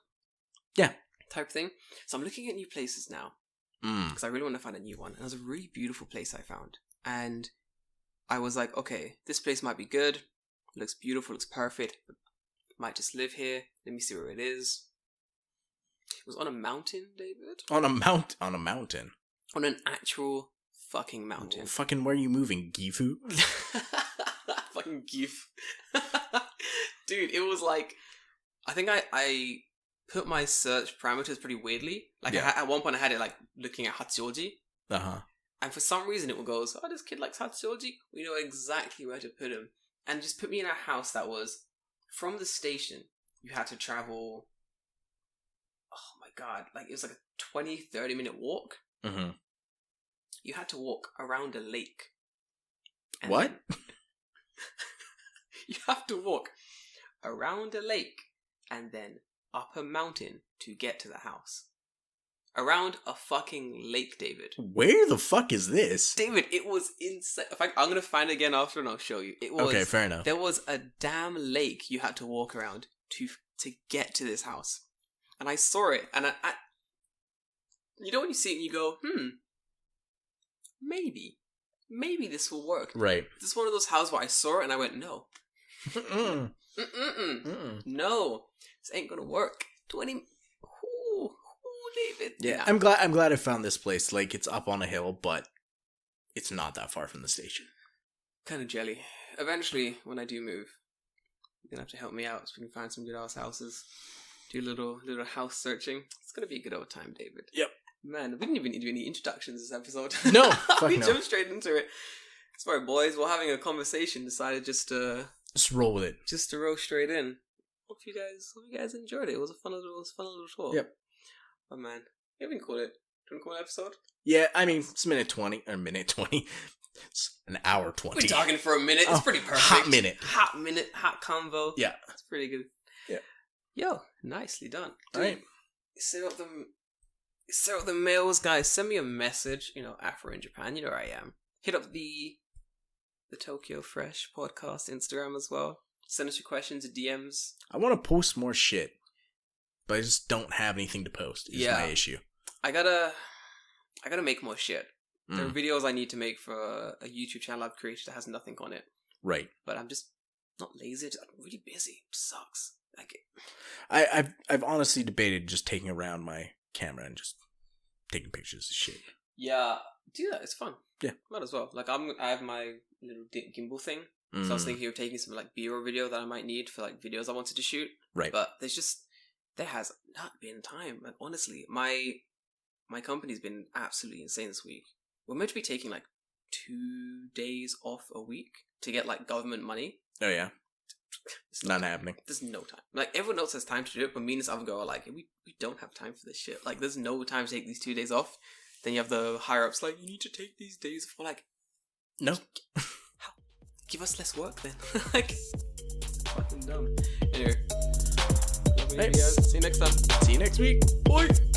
Yeah. Type thing. So I'm looking at new places now. Mm. Because I really want to find a new one. And there's a really beautiful place I found. And I was like, okay, this place might be good. It looks beautiful, looks perfect. Might just live here. Let me see where it is. It was on a mountain, David. On a mountain. On an actual fucking mountain. Fucking, where are you moving, Gifu? Fucking gif. Dude, it was like, I think I put my search parameters pretty weirdly. Like, Yeah. at one point I had it like looking at Hachioji. Uh-huh. And for some reason it goes, oh, this kid likes Hachioji. We know exactly where to put him. And just put me in a house that was, from the station, you had to travel, oh my god, like it was like a 20-30 minute walk. Mm-hmm. You had to walk around a lake. And What? then- you have to walk around a lake and then up a mountain to get to the house. Around a fucking lake, David. Where the fuck is this? David, it was insane. In fact, I'm gonna find it again after and I'll show you. It was Okay, fair enough. There was a damn lake you had to walk around to get to this house. And I saw it, and I you know when you see it and you go, maybe this will work. Right. This is one of those houses where I saw it and I went, no. Mm-mm. Mm-mm. No. This ain't gonna work. 20... Ooh, David. Yeah, I'm glad I found this place. Like, it's up on a hill, but it's not that far from the station. Kind of jelly. Eventually, when I do move, you're gonna have to help me out so we can find some good ass houses. Do a little house searching. It's gonna be a good old time, David. Yep. Man, we didn't even need to do any introductions this episode. No, fuck we no. jumped straight into it. Sorry, boys. We're having a conversation. Decided just to roll with it. roll straight in. Hope you guys enjoyed it. It was a fun little talk. Yep. Oh man, we haven't called it. Do you want to call it episode? Yeah, I mean, it's minute 20. It's an hour 20. We're talking for a minute. It's pretty perfect. Hot minute. Hot convo. Yeah. It's pretty good. Yeah. Yo, nicely done. All right. Set up the mails, guys. Send me a message. Afro in Japan. You know where I am. hit up the Tokyo Fresh podcast Instagram as well. Send us your questions, DMs. I want to post more shit, but I just don't have anything to post. Is my issue. I gotta make more shit. There are videos I need to make for a YouTube channel I've created that has nothing on it. Right. But I'm just not lazy. I'm really busy. It sucks. Like, I've honestly debated just taking around my camera and just taking pictures of shit. Yeah, do that. It's fun. Yeah, might as well. Like, I have my little gimbal thing, so I was thinking of taking some like B-roll video that I might need for like videos I wanted to shoot. Right. But there has not been time. Like, honestly, my company's been absolutely insane this week. We're meant to be taking like 2 days off a week to get like government money. Oh yeah. It's not happening. There's no time. Like, everyone else has time to do it, but me and this other girl are like, we don't have time for this shit. Like, there's no time to take these 2 days off. Then you have the higher ups like, you need to take these days off. Like, no. How? Give us less work then. Like, fucking dumb. Anyway, love you guys. See you next time. See you next week. Bye.